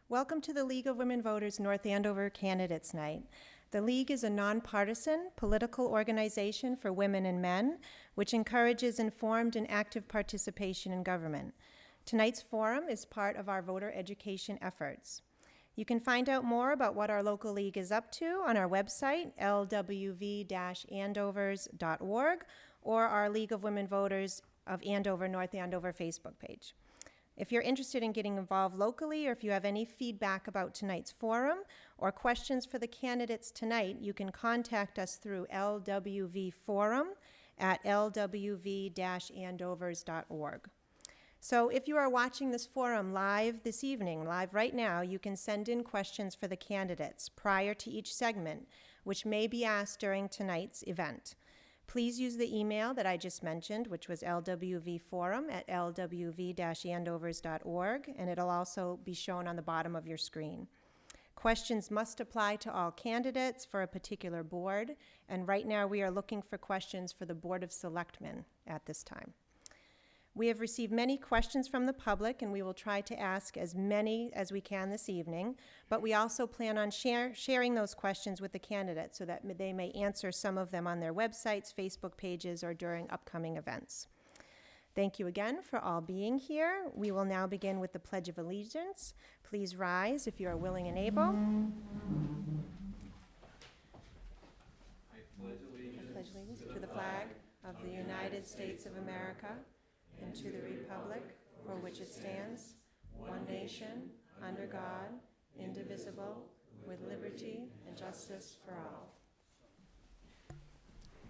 Welcome to the League of Women Voters North Andover Candidates Night. The League is a nonpartisan political organization for women and men, which encourages informed and active participation in government. Tonight's forum is part of our voter education efforts. You can find out more about what our local league is up to on our website, lwv-andovers.org, or our League of Women Voters of Andover, North Andover Facebook page. If you're interested in getting involved locally, or if you have any feedback about tonight's forum or questions for the candidates tonight, you can contact us through lwvforum@lwv-andovers.org. So if you are watching this forum live this evening, live right now, you can send in questions for the candidates prior to each segment, which may be asked during tonight's event. Please use the email that I just mentioned, which was lwvforum@lwv-andovers.org, and it'll also be shown on the bottom of your screen. Questions must apply to all candidates for a particular board, and right now we are looking for questions for the Board of Selectmen at this time. We have received many questions from the public, and we will try to ask as many as we can this evening, but we also plan on sharing those questions with the candidates so that they may answer some of them on their websites, Facebook pages, or during upcoming events. Thank you again for all being here. We will now begin with the Pledge of Allegiance. Please rise if you are willing and able. I pledge allegiance to the flag of the United States of America and to the republic for which it stands, one nation, under God, indivisible, with liberty and justice for all.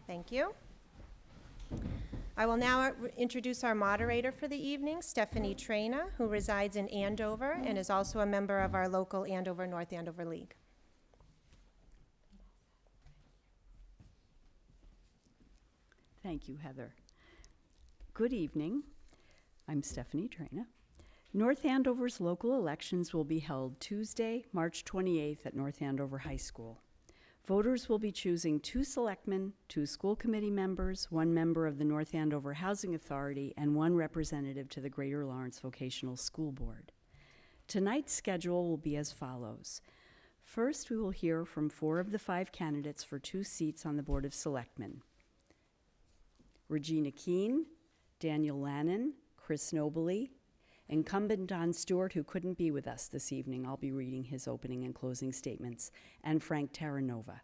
Thank you. I will now introduce our moderator for the evening, Stephanie Traina, who resides in Andover and is also a member of our local Andover, North Andover League. Thank you, Heather. Good evening. I'm Stephanie Traina. North Andover's local elections will be held Tuesday, March 28th at North Andover High School. Voters will be choosing 2 selectmen, 2 school committee members, 1 member of the North Andover Housing Authority, and 1 representative to the Greater Lawrence Vocational School Board. Tonight's schedule will be as follows. First, we will hear from 4 of the 5 candidates for 2 seats on the Board of Selectmen. Regina Keene, Daniel Lannon, Chris Nobley, incumbent Don Stewart, who couldn't be with us this evening. I'll be reading his opening and closing statements, and Frank Terranova.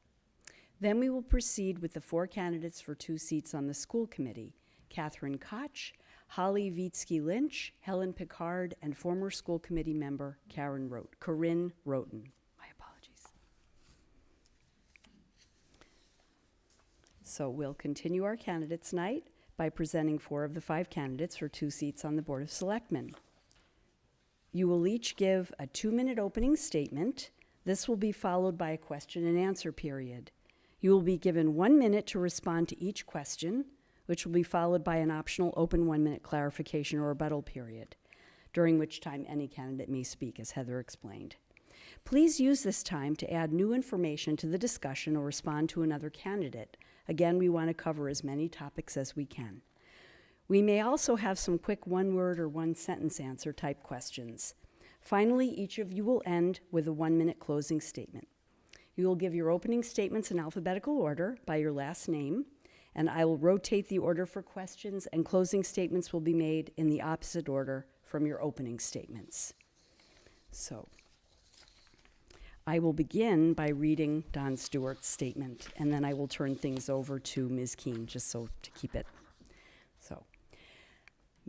Then we will proceed with the 4 candidates for 2 seats on the school committee: Catherine Koch, Holly Vitsky-Lynch, Helen Picard, and former school committee member Corinne Roten. My apologies. So we'll continue our candidates' night by presenting 4 of the 5 candidates for 2 seats on the Board of Selectmen. You will each give a 2-minute opening statement. This will be followed by a question and answer period. You will be given 1 minute to respond to each question, which will be followed by an optional open 1-minute clarification or rebuttal period, during which time any candidate may speak, as Heather explained. Please use this time to add new information to the discussion or respond to another candidate. Again, we want to cover as many topics as we can. We may also have some quick 1-word or 1-sentence answer type questions. Finally, each of you will end with a 1-minute closing statement. You will give your opening statements in alphabetical order by your last name, and I will rotate the order for questions, and closing statements will be made in the opposite order from your opening statements. So, I will begin by reading Don Stewart's statement, and then I will turn things over to Ms. Keene, just so to keep it. So,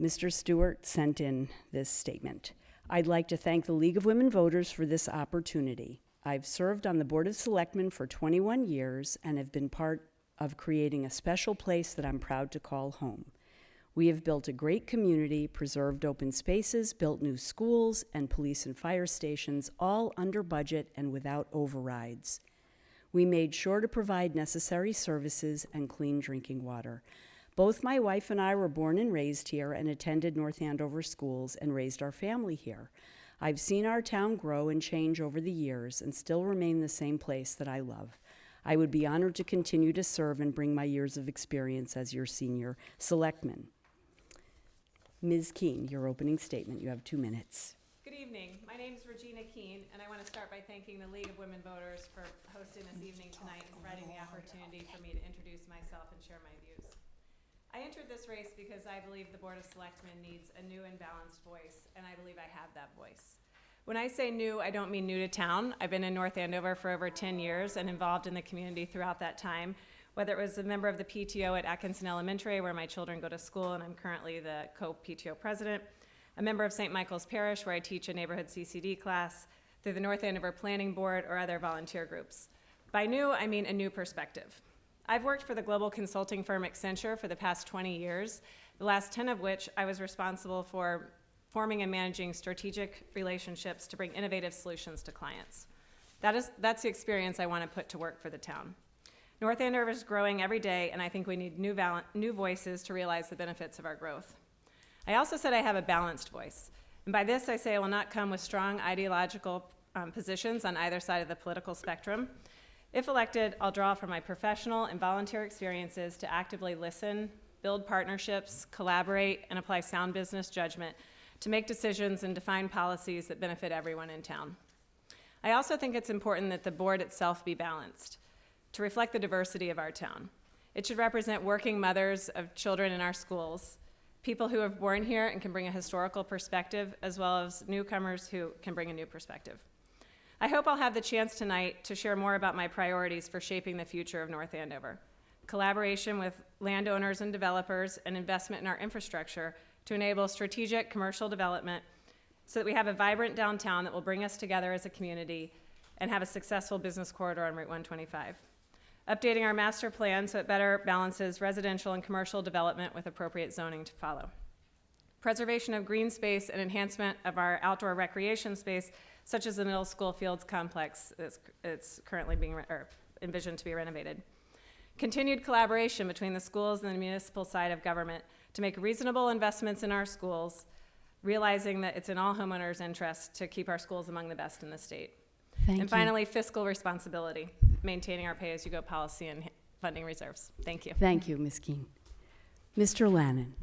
Mr. Stewart sent in this statement. I'd like to thank the League of Women Voters for this opportunity. I've served on the Board of Selectmen for 21 years and have been part of creating a special place that I'm proud to call home. We have built a great community, preserved open spaces, built new schools and police and fire stations, all under budget and without overrides. We made sure to provide necessary services and clean drinking water. Both my wife and I were born and raised here and attended North Andover schools and raised our family here. I've seen our town grow and change over the years and still remain the same place that I love. I would be honored to continue to serve and bring my years of experience as your senior selectman. Ms. Keene, your opening statement. You have 2 minutes. Good evening. My name is Regina Keene, and I want to start by thanking the League of Women Voters for hosting this evening tonight and providing the opportunity for me to introduce myself and share my views. I entered this race because I believe the Board of Selectmen needs a new and balanced voice, and I believe I have that voice. When I say new, I don't mean new to town. I've been in North Andover for over 10 years and involved in the community throughout that time, whether it was a member of the PTO at Atkinson Elementary, where my children go to school, and I'm currently the co-PTO president, a member of St. Michael's Parish, where I teach a neighborhood CCD class, through the North Andover Planning Board, or other volunteer groups. By new, I mean a new perspective. I've worked for the global consulting firm Accenture for the past 20 years, the last 10 of which I was responsible for forming and managing strategic relationships to bring innovative solutions to clients. That's the experience I want to put to work for the town. North Andover is growing every day, and I think we need new voices to realize the benefits of our growth. I also said I have a balanced voice, and by this I say I will not come with strong ideological positions on either side of the political spectrum. If elected, I'll draw from my professional and volunteer experiences to actively listen, build partnerships, collaborate, and apply sound business judgment to make decisions and define policies that benefit everyone in town. I also think it's important that the board itself be balanced to reflect the diversity of our town. It should represent working mothers of children in our schools, people who are born here and can bring a historical perspective, as well as newcomers who can bring a new perspective. I hope I'll have the chance tonight to share more about my priorities for shaping the future of North Andover. Collaboration with landowners and developers and investment in our infrastructure to enable strategic commercial development so that we have a vibrant downtown that will bring us together as a community and have a successful business corridor on Route 125. Updating our master plan so it better balances residential and commercial development with appropriate zoning to follow. Preservation of green space and enhancement of our outdoor recreation space, such as the middle school fields complex it's currently being envisioned to be renovated. Continued collaboration between the schools and the municipal side of government to make reasonable investments in our schools, realizing that it's in all homeowners' interest to keep our schools among the best in the state. Thank you. And finally, fiscal responsibility, maintaining our pay-as-you-go policy and funding reserves. Thank you. Thank you, Ms. Keene. Mr. Lannon.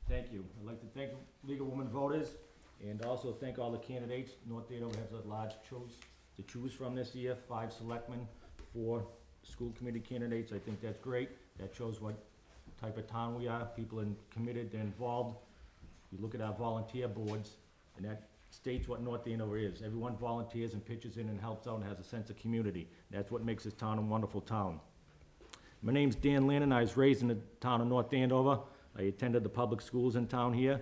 Thank you. I'd like to thank League of Women Voters and also thank all the candidates. North Andover has a large to choose from this year, 5 selectmen, 4 school committee candidates. I think that's great. That shows what type of town we are. People are committed and involved. You look at our volunteer boards, and that states what North Andover is. Everyone volunteers and pitches in and helps out and has a sense of community. That's what makes this town a wonderful town. My name's Dan Lannon. I was raised in the town of North Andover. I attended the public schools in town here.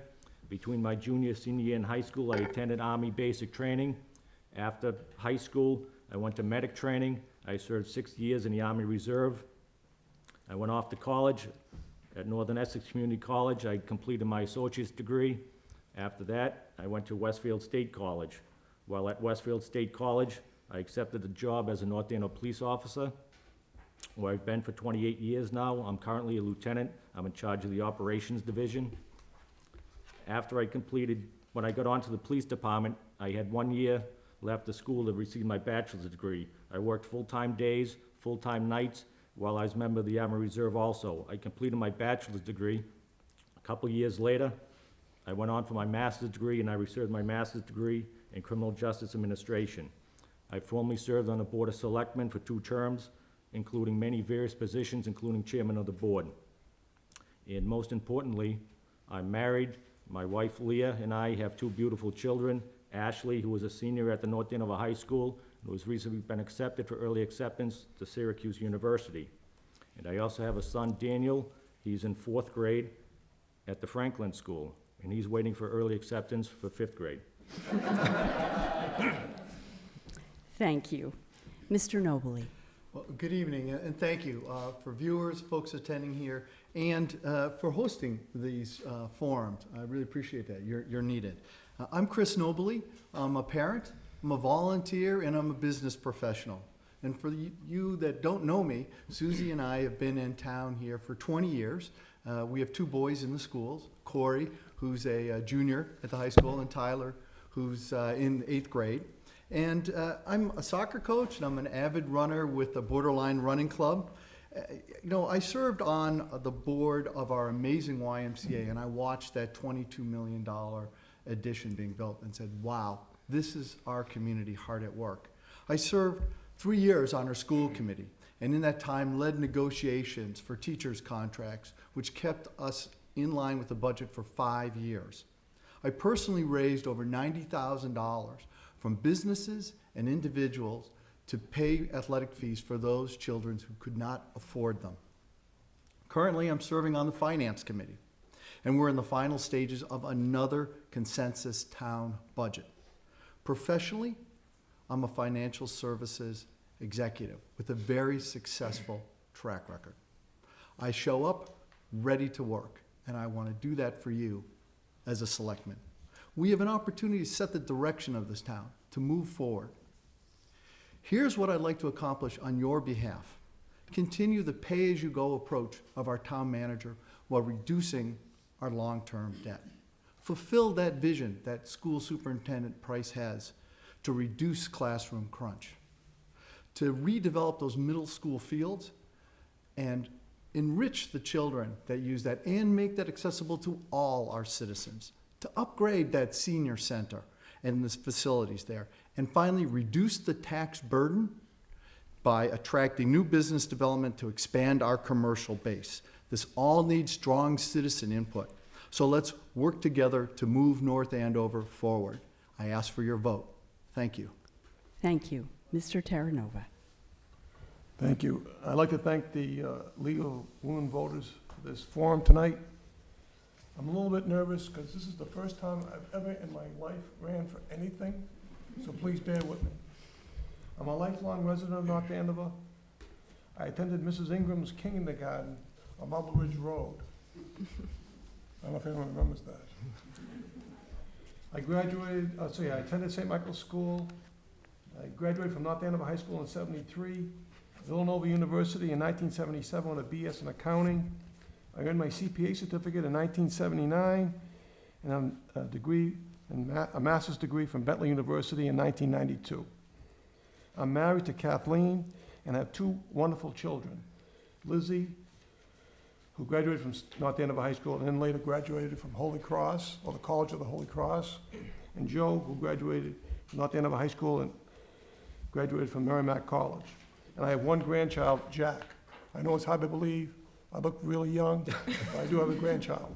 Between my junior, senior year in high school, I attended Army basic training. After high school, I went to medic training. I served 6 years in the Army Reserve. I went off to college at Northern Essex Community College. I completed my associate's degree. After that, I went to Westfield State College. While at Westfield State College, I accepted a job as a North Andover police officer, where I've been for 28 years now. I'm currently a lieutenant. I'm in charge of the operations division. After when I got onto the police department, I had 1 year left of school to receive my bachelor's degree. I worked full-time days, full-time nights, while I was a member of the Army Reserve also. I completed my bachelor's degree. A couple years later, I went on for my master's degree, and I received my master's degree in criminal justice administration. I formerly served on the Board of Selectmen for 2 terms, including many various positions, including chairman of the board. And most importantly, I'm married. My wife Leah and I have 2 beautiful children. Ashley, who is a senior at the North Andover High School, who has recently been accepted for early acceptance to Syracuse University. And I also have a son, Daniel. He's in 4th grade at the Franklin School, and he's waiting for early acceptance for 5th grade. Thank you. Mr. Nobley. Well, good evening, and thank you for viewers, folks attending here, and for hosting these forums. I really appreciate that. You're needed. I'm Chris Nobley. I'm a parent, I'm a volunteer, and I'm a business professional. And for you that don't know me, Susie and I have been in town here for 20 years. We have 2 boys in the schools, Corey, who's a junior at the high school, and Tyler, who's in 8th grade. And I'm a soccer coach, and I'm an avid runner with the Borderline Running Club. I served on the board of our amazing YMCA, and I watched that $22 million addition being built and said, wow, This is our community hard at work. I served 3 years on our school committee, and in that time led negotiations for teachers' contracts, which kept us in line with the budget for 5 years. I personally raised over $90,000 from businesses and individuals to pay athletic fees for those children who could not afford them. Currently, I'm serving on the Finance Committee, and we're in the final stages of another consensus town budget. Professionally, I'm a financial services executive with a very successful track record. I show up ready to work, and I want to do that for you as a selectman. We have an opportunity to set the direction of this town, to move forward. Here's what I'd like to accomplish on your behalf. Continue the pay-as-you-go approach of our town manager while reducing our long-term debt. Fulfill that vision that School Superintendent Price has to reduce classroom crunch, to redevelop those middle school fields and enrich the children that use that and make that accessible to all our citizens, to upgrade that senior center and the facilities there, and finally reduce the tax burden by attracting new business development to expand our commercial base. This all needs strong citizen input. So let's work together to move North Andover forward. I ask for your vote. Thank you. Thank you. Mr. Terranova. Thank you. I'd like to thank the League of Women Voters for this forum tonight. I'm a little bit nervous because this is the first time I've ever in my life ran for anything, so please bear with me. I'm a lifelong resident of North Andover. I attended Mrs. Ingram's kindergarten on Marble Ridge Road. I don't know if anyone remembers that. I attended St. Michael's School. I graduated from North Andover High School in '73, Villanova University in 1977 with a BS in accounting. I earned my CPA certificate in 1979, and a master's degree from Bentley University in 1992. I'm married to Kathleen and have 2 wonderful children. Lizzie, who graduated from North Andover High School and then later graduated from Holy Cross, or the College of the Holy Cross, and Joe, who graduated from North Andover High School and graduated from Merrimack College. And I have 1 grandchild, Jack. I know it's hard to believe. I look really young, but I do have a grandchild.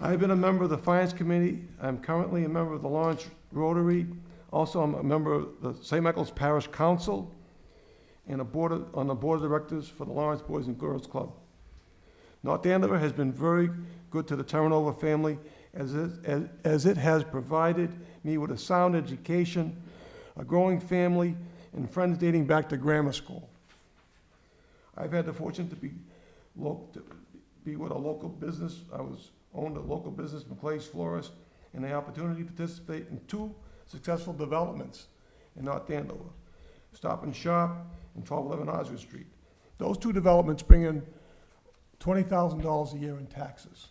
I've been a member of the Finance Committee. I'm currently a member of the Lawrence Rotary. Also, I'm a member of the St. Michael's Parish Council and on the Board of Directors for the Lawrence Boys and Girls Club. North Andover has been very good to the Terranova family as it has provided me with a sound education, a growing family, and friends dating back to grammar school. I've had the fortune to be with a local business. Owned a local business, McClay's Florist, and the opportunity to participate in 2 successful developments in North Andover, Stop and Shop and 1211 Osgood Street. Those 2 developments bring in $20,000 a year in taxes.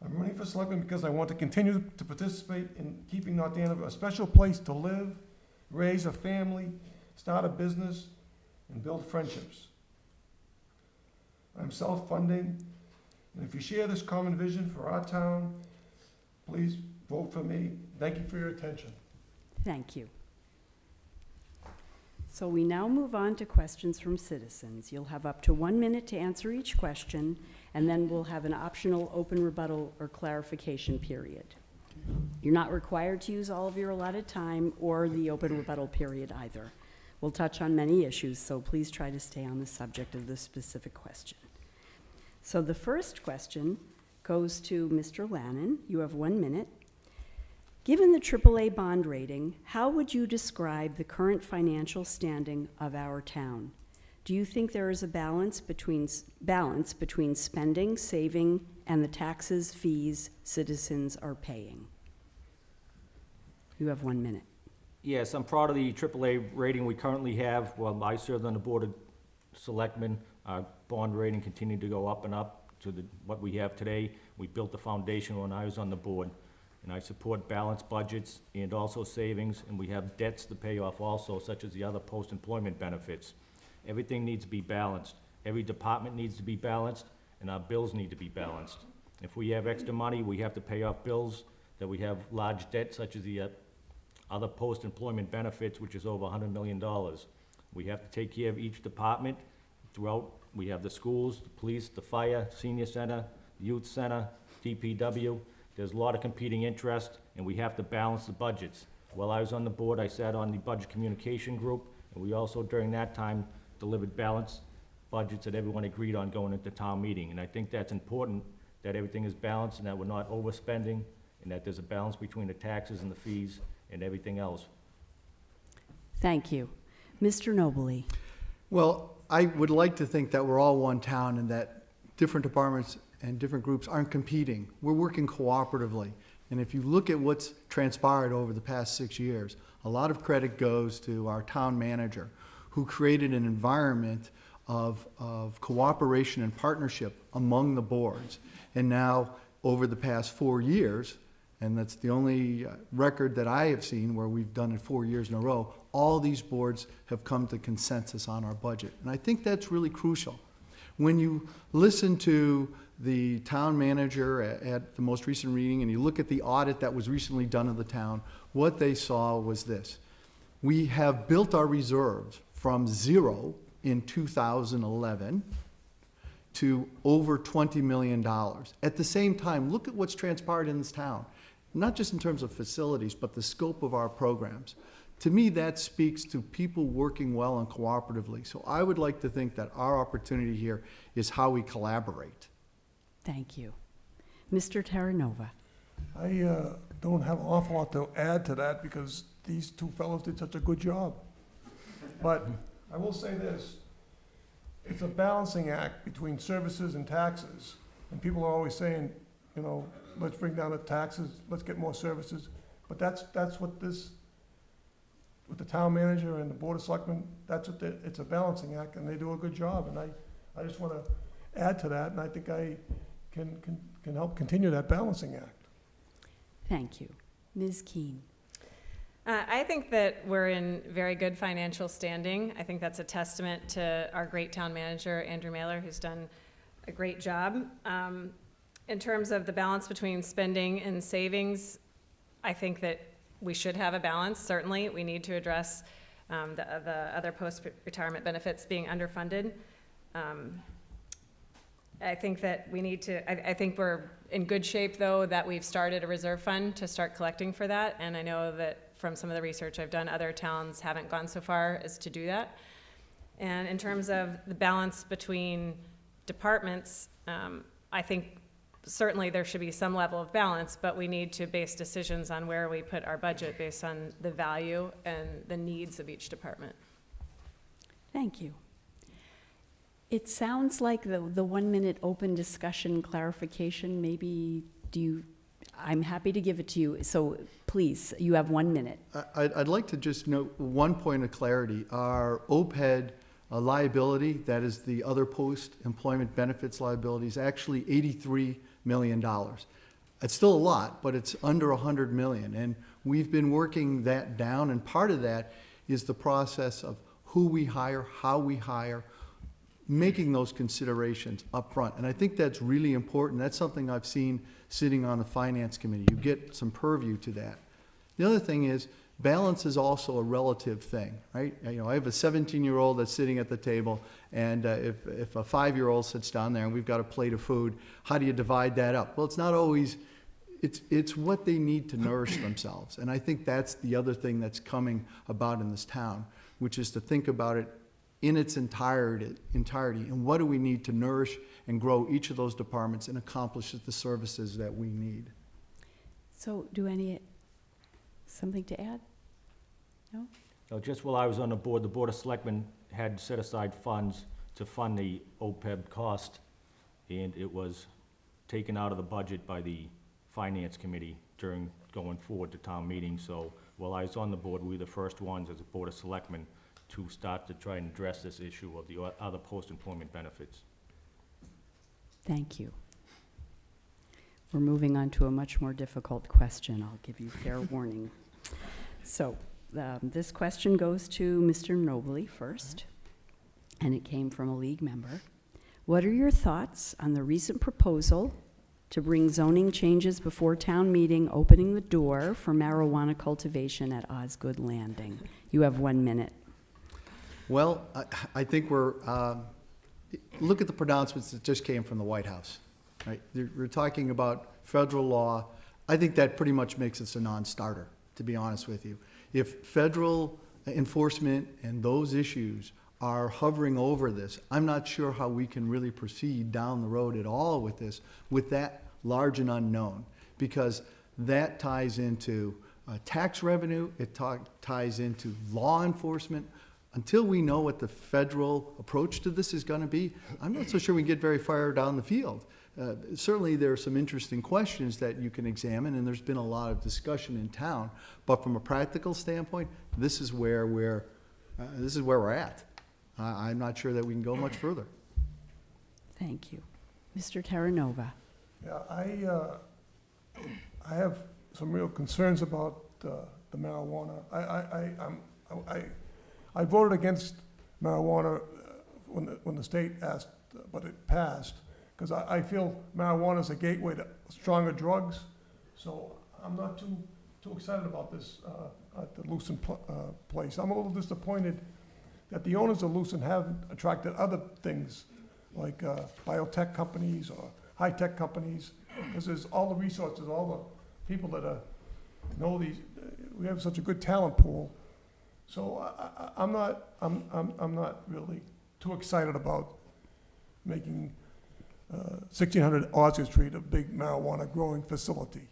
I'm running for selectman because I want to continue to participate in keeping North Andover a special place to live, raise a family, start a business, and build friendships. I'm self-funding, and if you share this common vision for our town, please vote for me. Thank you for your attention. Thank you. So we now move on to questions from citizens. You'll have up to 1 minute to answer each question, and then we'll have an optional open rebuttal or clarification period. You're not required to use all of your allotted time or the open rebuttal period either. We'll touch on many issues, so please try to stay on the subject of the specific question. So the first question goes to Mr. Lannon. You have 1 minute. Given the AAA bond rating, how would you describe the current financial standing of our town? Do you think there is a balance between spending, saving, and the taxes, fees citizens are paying? You have 1 minute. Yes, I'm proud of the AAA rating we currently have. While I served on the Board of Selectmen, our bond rating continued to go up and up to what we have today. We built the foundation when I was on the board, and I support balanced budgets and also savings, and we have debts to pay off also, such as the other post-employment benefits. Everything needs to be balanced. Every department needs to be balanced, and our bills need to be balanced. If we have extra money, we have to pay off bills, that we have large debt such as the other post-employment benefits, which is over $100 million. We have to take care of each department throughout. We have the schools, the police, the fire, senior center, youth center, DPW. There's a lot of competing interests, and we have to balance the budgets. While I was on the board, I sat on the budget communication group, and we also, during that time, delivered balanced budgets that everyone agreed on going into town meeting. And I think that's important, that everything is balanced and that we're not overspending, and that there's a balance between the taxes and the fees and everything else. Thank you. Mr. Nobley? Well, I would like to think that we're all one town and that different departments and different groups aren't competing. We're working cooperatively. And if you look at what's transpired over the past 6 years, a lot of credit goes to our town manager, who created an environment of cooperation and partnership among the boards. And now, over the past 4 years, and that's the only record that I have seen where we've done it 4 years in a row, all these boards have come to consensus on our budget. And I think that's really crucial. When you listen to the town manager at the most recent meeting, and you look at the audit that was recently done of the town, what they saw was this. We have built our reserves from 0 in 2011 to over $20 million. At the same time, look at what's transpired in this town, not just in terms of facilities, but the scope of our programs. To me, that speaks to people working well and cooperatively. So I would like to think that our opportunity here is how we collaborate. Thank you. Mr. Terranova? I don't have an awful lot to add to that because these two fellows did such a good job. But I will say this, it's a balancing act between services and taxes. And people are always saying, you know, let's bring down the taxes, let's get more services. But that's what this, with the town manager and the Board of Selectmen, that's what it's a balancing act, and they do a good job. And I just want to add to that, and I think I can help continue that balancing act. Thank you. Ms. Keen? I think that we're in very good financial standing. I think that's a testament to our great town manager, Andrew Mailer, who's done a great job. In terms of the balance between spending and savings, I think that we should have a balance. Certainly, we need to address the other post-retirement benefits being underfunded. I think that we need to, I think we're in good shape, though, that we've started a reserve fund to start collecting for that. And I know that from some of the research I've done, other towns haven't gone so far as to do that. And in terms of the balance between departments, I think certainly there should be some level of balance, but we need to base decisions on where we put our budget based on the value and the needs of each department. Thank you. It sounds like the 1 minute open discussion clarification, maybe I'm happy to give it to you. So please, you have 1 minute. I'd like to just note one point of clarity. Our OPEB liability, that is the other post-employment benefits liability, is actually $83 million. It's still a lot, but it's under $100 million. And we've been working that down, and part of that is the process of who we hire, how we hire, making those considerations up front. And I think that's really important. That's something I've seen sitting on the Finance Committee. You get some purview to that. The other thing is, balance is also a relative thing, right? You know, I have a 17-year-old that's sitting at the table, and if a 5-year-old sits down there and we've got a plate of food, how do you divide that up? Well, it's not always, it's what they need to nourish themselves. And I think that's the other thing that's coming about in this town, which is to think about it in its entirety, and what do we need to nourish and grow each of those departments and accomplish the services that we need. So something to add? No? No, just while I was on the Board of Selectmen had set aside funds to fund the OPEB cost, and it was taken out of the budget by the Finance Committee during going forward to town meeting. So while I was on the board, we were the first ones as a Board of Selectmen to start to try and address this issue of the other post-employment benefits. Thank you. We're moving on to a much more difficult question. I'll give you fair warning. So this question goes to Mr. Nobley first, and it came from a league member. What are your thoughts on the recent proposal to bring zoning changes before town meeting, opening the door for marijuana cultivation at Osgood Landing. You have 1 minute. Well, I think look at the pronouncements that just came from the White House, right? We're talking about federal law. I think that pretty much makes us a non-starter, to be honest with you. If federal enforcement and those issues are hovering over this, I'm not sure how we can really proceed down the road at all with this, with that large and unknown, because that ties into tax revenue, it ties into law enforcement. Until we know what the federal approach to this is going to be, I'm not so sure we can get very far down the field. Certainly, there are some interesting questions that you can examine, and there's been a lot of discussion in town. But from a practical standpoint, this is where we're at. I'm not sure that we can go much further. Thank you. Mr. Terranova. Yeah, I have some real concerns about the marijuana. I voted against marijuana when the state asked, but it passed, because I feel marijuana is a gateway to stronger drugs. So I'm not too excited about this at the Lucent place. I'm a little disappointed that the owners of Lucent haven't attracted other things like biotech companies or high-tech companies, because there's all the resources, all the people that know these. We have such a good talent pool. So I'm not really too excited about making 1600 Osgood Street a big marijuana growing facility.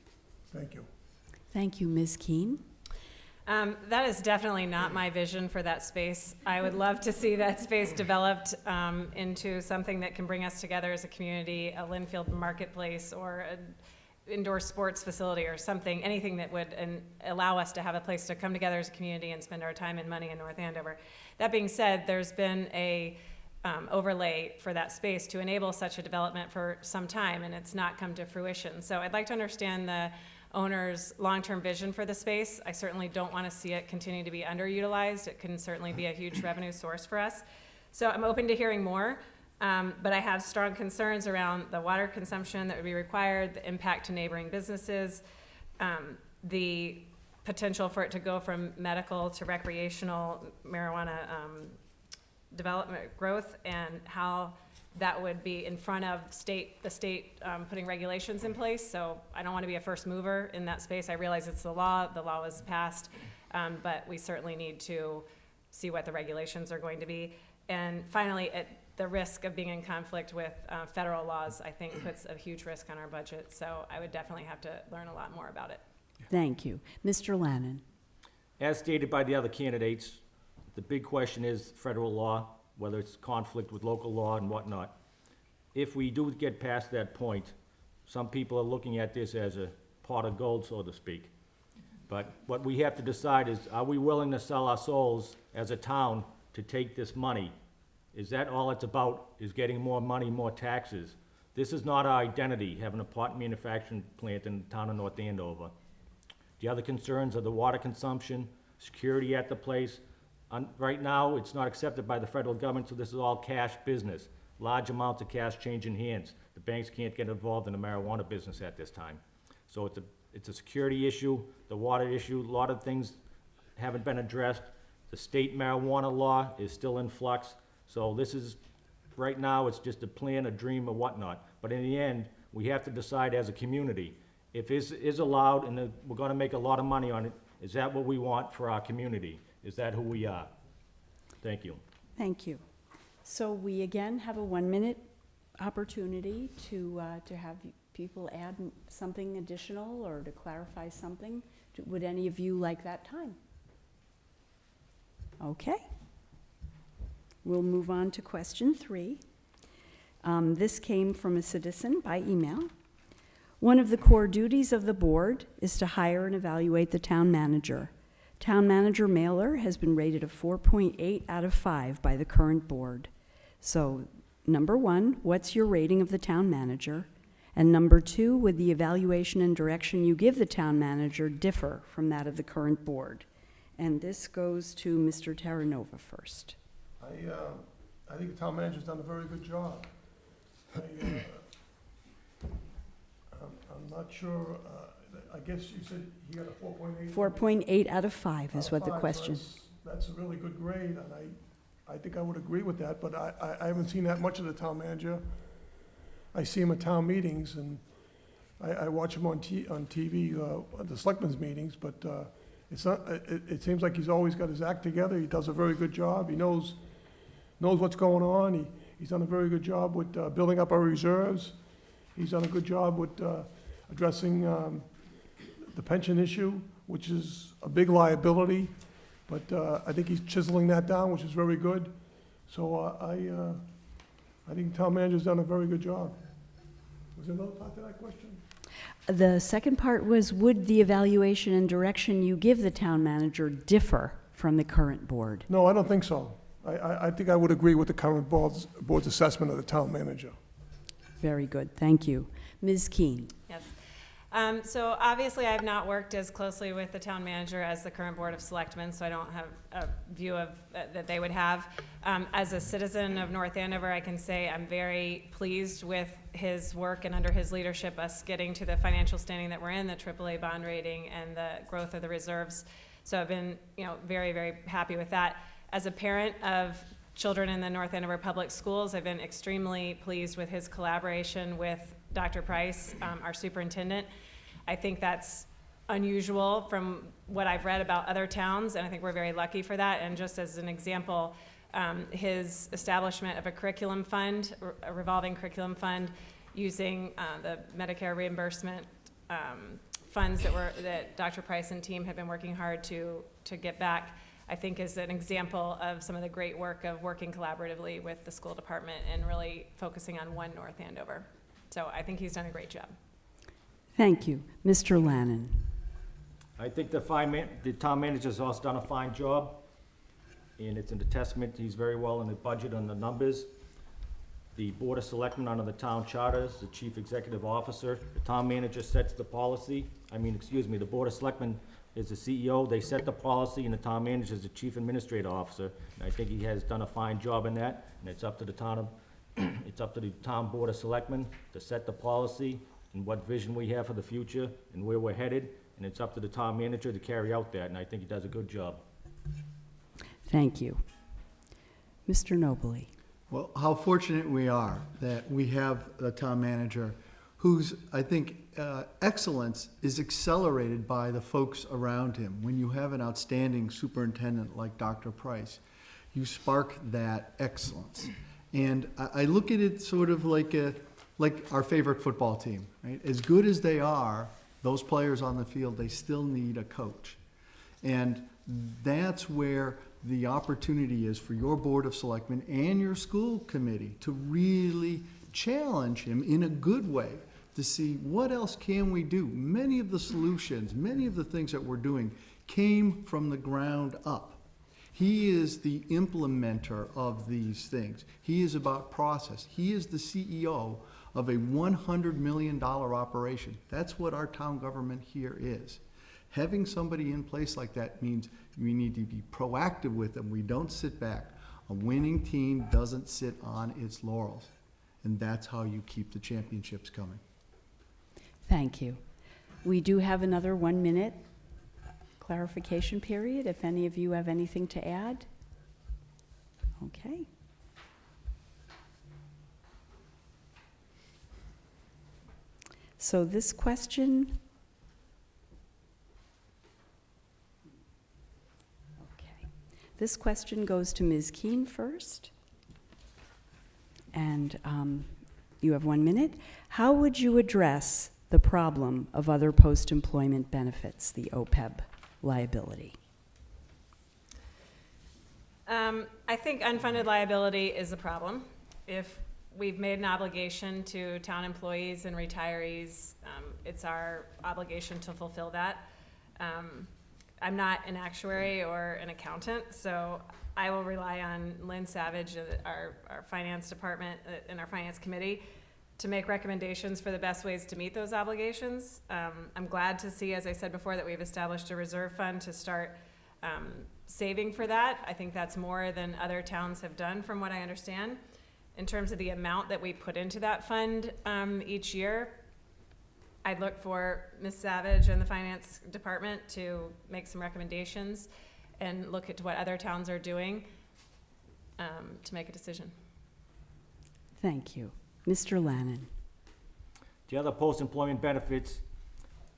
Thank you. Thank you, Ms. Keen. That is definitely not my vision for that space. I would love to see that space developed into something that can bring us together as a community, a Linfield marketplace or an indoor sports facility or something, anything that would allow us to have a place to come together as a community and spend our time and money in North Andover. That being said, there's been a overlay for that space to enable such a development for some time, and it's not come to fruition. So I'd like to understand the owner's long-term vision for the space. I certainly don't want to see it continue to be underutilized. It can certainly be a huge revenue source for us. So I'm open to hearing more, but I have strong concerns around the water consumption that would be required, the impact to neighboring businesses, the potential for it to go from medical to recreational marijuana development growth, and how that would be in front of the state putting regulations in place. So I don't want to be a first mover in that space. I realize it's the law was passed, but we certainly need to see what the regulations are going to be. And finally, at the risk of being in conflict with federal laws, I think puts a huge risk on our budget. So I would definitely have to learn a lot more about it. Thank you. Mr. Lannon. As stated by the other candidates, the big question is federal law, whether it's conflict with local law and whatnot. If we do get past that point, some people are looking at this as a pot of gold, so to speak. But what we have to decide is, are we willing to sell our souls as a town to take this money? Is that all it's about, is getting more money, more taxes? This is not our identity, having a pot manufacturing plant in the town of North Andover. The other concerns are the water consumption, security at the place. Right now, it's not accepted by the federal government, so this is all cash business. Large amounts of cash changing hands. The banks can't get involved in the marijuana business at this time. So it's a security issue, the water issue, a lot of things haven't been addressed. The state marijuana law is still in flux. So this is, right now, it's just a plan, a dream, or whatnot. But in the end, we have to decide as a community, if it is allowed and we're gonna make a lot of money on it, is that what we want for our community? Is that who we are? Thank you. Thank you. So we again have a 1 minute opportunity to have people add something additional or to clarify something. Would any of you like that time? Okay. We'll move on to question 3. This came from a citizen by email. One of the core duties of the board is to hire and evaluate the town manager. Town manager Mailer has been rated a 4.8 out of 5 by the current board. So, number 1, what's your rating of the town manager? And number 2, would the evaluation and direction you give the town manager differ from that of the current board? And this goes to Mr. Terranova first. I think the town manager's done a very good job. I'm not sure, I guess you said he got a 4.8? 4.8 out of 5 is what the 5, so question. That's a really good grade, and I think I would agree with that, but I haven't seen that much of the town manager. I see him at town meetings, and I watch him on TV, at the selectmen's meetings, but it's not, it seems like he's always got his act together. He does a very good job. He knows what's going on. He's done a very good job with building up our reserves. He's done a good job with addressing the pension issue, which is a big liability, but I think he's chiseling that down, which is very good. So I think town manager's done a very good job. Was there another part to that question? The second part was, would the evaluation and direction you give the town manager differ from the current board? No, I don't think so. I think I would agree with the current board's assessment of the town manager. Very good, thank you. Ms. Keen? Yes. So obviously, I've not worked as closely with the town manager as the current Board of Selectmen, so I don't have a view of, that they would have. As a citizen of North Andover, I can say I'm very pleased with his work and under his leadership, us getting to the financial standing that we're in, the AAA bond rating and the growth of the reserves. So I've been, very, very happy with that. As a parent of children in the North Andover Public Schools, I've been extremely pleased with his collaboration with Dr. Price, our superintendent. I think that's unusual from what I've read about other towns, and I think we're very lucky for that. And just as an example, his establishment of a curriculum fund, a revolving curriculum fund, using the Medicare reimbursement funds that Dr. Price and team have been working hard to get back, I think is an example of some of the great work of working collaboratively with the school department and really focusing on one North Andover. So I think he's done a great job. Thank you. Mr. Lannon? I think the town manager's also done a fine job, and it's in the testament, he's very well in the budget and the numbers. The Board of Selectmen under the town charters, the chief executive officer, the town manager sets the policy. The Board of Selectmen is the CEO, they set the policy, and the town manager is the chief administrative officer. And I think he has done a fine job in that, and it's up to the town Board of Selectmen to set the policy and what vision we have for the future and where we're headed, and it's up to the town manager to carry out that, and I think he does a good job. Thank you. Mr. Nobley? Well, how fortunate we are that we have a town manager whose, I think, excellence is accelerated by the folks around him. When you have an outstanding superintendent like Dr. Price, you spark that excellence. And I look at it sort of like our favorite football team, right? As good as they are, those players on the field, they still need a coach. And that's where the opportunity is for your Board of Selectmen and your school committee to really challenge him in a good way to see what else can we do. Many of the solutions, many of the things that we're doing came from the ground up. He is the implementer of these things. He is about process. He is the CEO of a $100 million operation. That's what our town government here is. Having somebody in place like that means we need to be proactive with them. We don't sit back. A winning team doesn't sit on its laurels. And that's how you keep the championships coming. Thank you. We do have another 1-minute clarification period, if any of you have anything to add. Okay. So this question, this question goes to Ms. Keen first. And you have 1 minute. How would you address the problem of other post-employment benefits, the OPEB liability? I think unfunded liability is a problem. If we've made an obligation to town employees and retirees, it's our obligation to fulfill that. I'm not an actuary or an accountant, so I will rely on Lynn Savage, our finance department and our finance committee, to make recommendations for the best ways to meet those obligations. I'm glad to see, as I said before, that we've established a reserve fund to start saving for that. I think that's more than other towns have done, from what I understand. In terms of the amount that we put into that fund each year, I'd look for Ms. Savage and the finance department to make some recommendations and look at what other towns are doing to make a decision. Thank you. Mr. Lannon. The other post-employment benefits,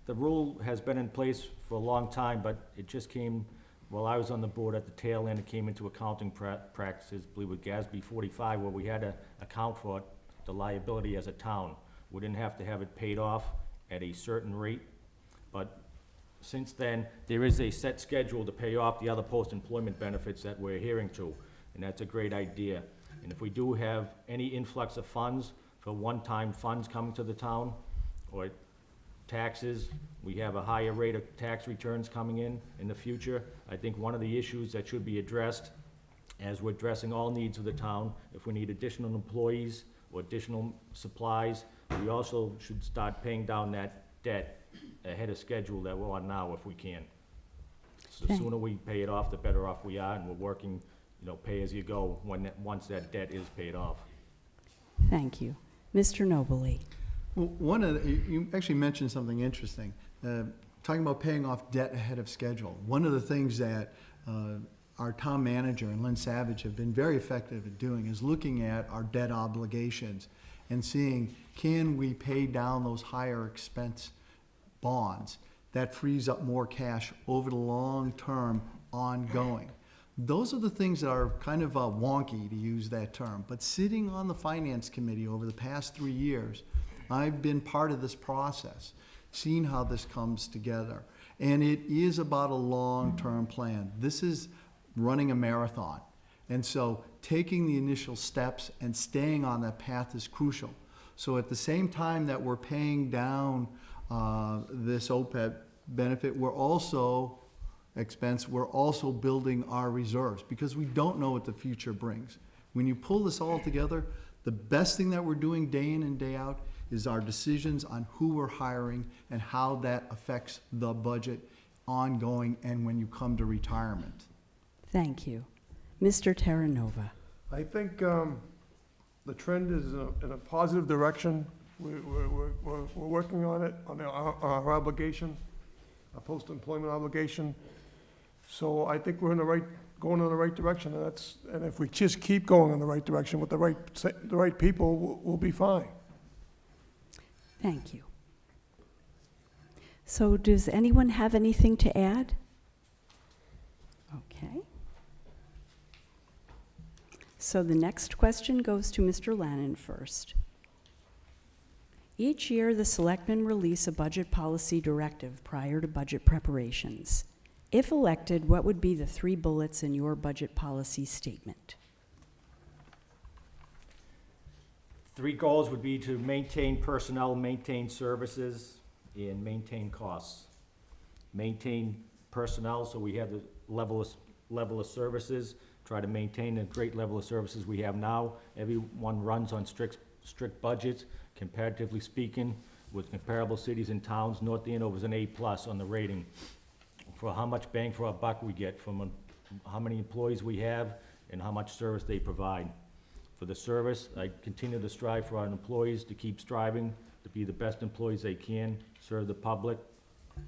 the rule has been in place for a long time, but it just came, while I was on the board at the tail end, it came into accounting practices, I believe with GASB 45, where we had to account for the liability as a town. We didn't have to have it paid off at a certain rate, but since then, there is a set schedule to pay off the other post-employment benefits that we're adhering to, and that's a great idea. And if we do have any influx of funds for one-time funds coming to the town, or taxes, we have a higher rate of tax returns coming in the future, I think one of the issues that should be addressed, as we're addressing all needs of the town, if we need additional employees or additional supplies, we also should start paying down that debt ahead of schedule that we're on now if we can. So the Thank- sooner we pay it off, the better off we are, and we're working, pay as you go once that debt is paid off. Thank you. Mr. Nobley. Well, you actually mentioned something interesting, talking about paying off debt ahead of schedule. One of the things that our town manager and Lynn Savage have been very effective at doing is looking at our debt obligations and seeing, can we pay down those higher expense bonds? That frees up more cash over the long term, ongoing. Those are the things that are kind of wonky, to use that term. But sitting on the finance committee over the past 3 years, I've been part of this process, seeing how this comes together. And it is about a long-term plan. This is running a marathon. And so taking the initial steps and staying on that path is crucial. So at the same time that we're paying down this OPEB benefit, we're also building our reserves, because we don't know what the future brings. When you pull this all together, the best thing that we're doing day in and day out is our decisions on who we're hiring and how that affects the budget ongoing and when you come to retirement. Thank you. Mr. Terranova. I think the trend is in a positive direction. We're working on it, on our obligation, our post-employment obligation. So I think we're going in the right direction, and if we just keep going in the right direction with the right people, we'll be fine. Thank you. So does anyone have anything to add? Okay. So the next question goes to Mr. Lannon first. Each year, the selectmen release a budget policy directive prior to budget preparations. If elected, what would be the 3 bullets in your budget policy statement? 3 goals would be to maintain personnel, maintain services, and maintain costs. Maintain personnel, so we have the level of services, try to maintain the great level of services we have now. Everyone runs on strict budgets, comparatively speaking, with comparable cities and towns. North Andover is an A+ on the rating for how much bang for our buck we get from how many employees we have and how much service they provide. For the service, I continue to strive for our employees to keep striving to be the best employees they can, serve the public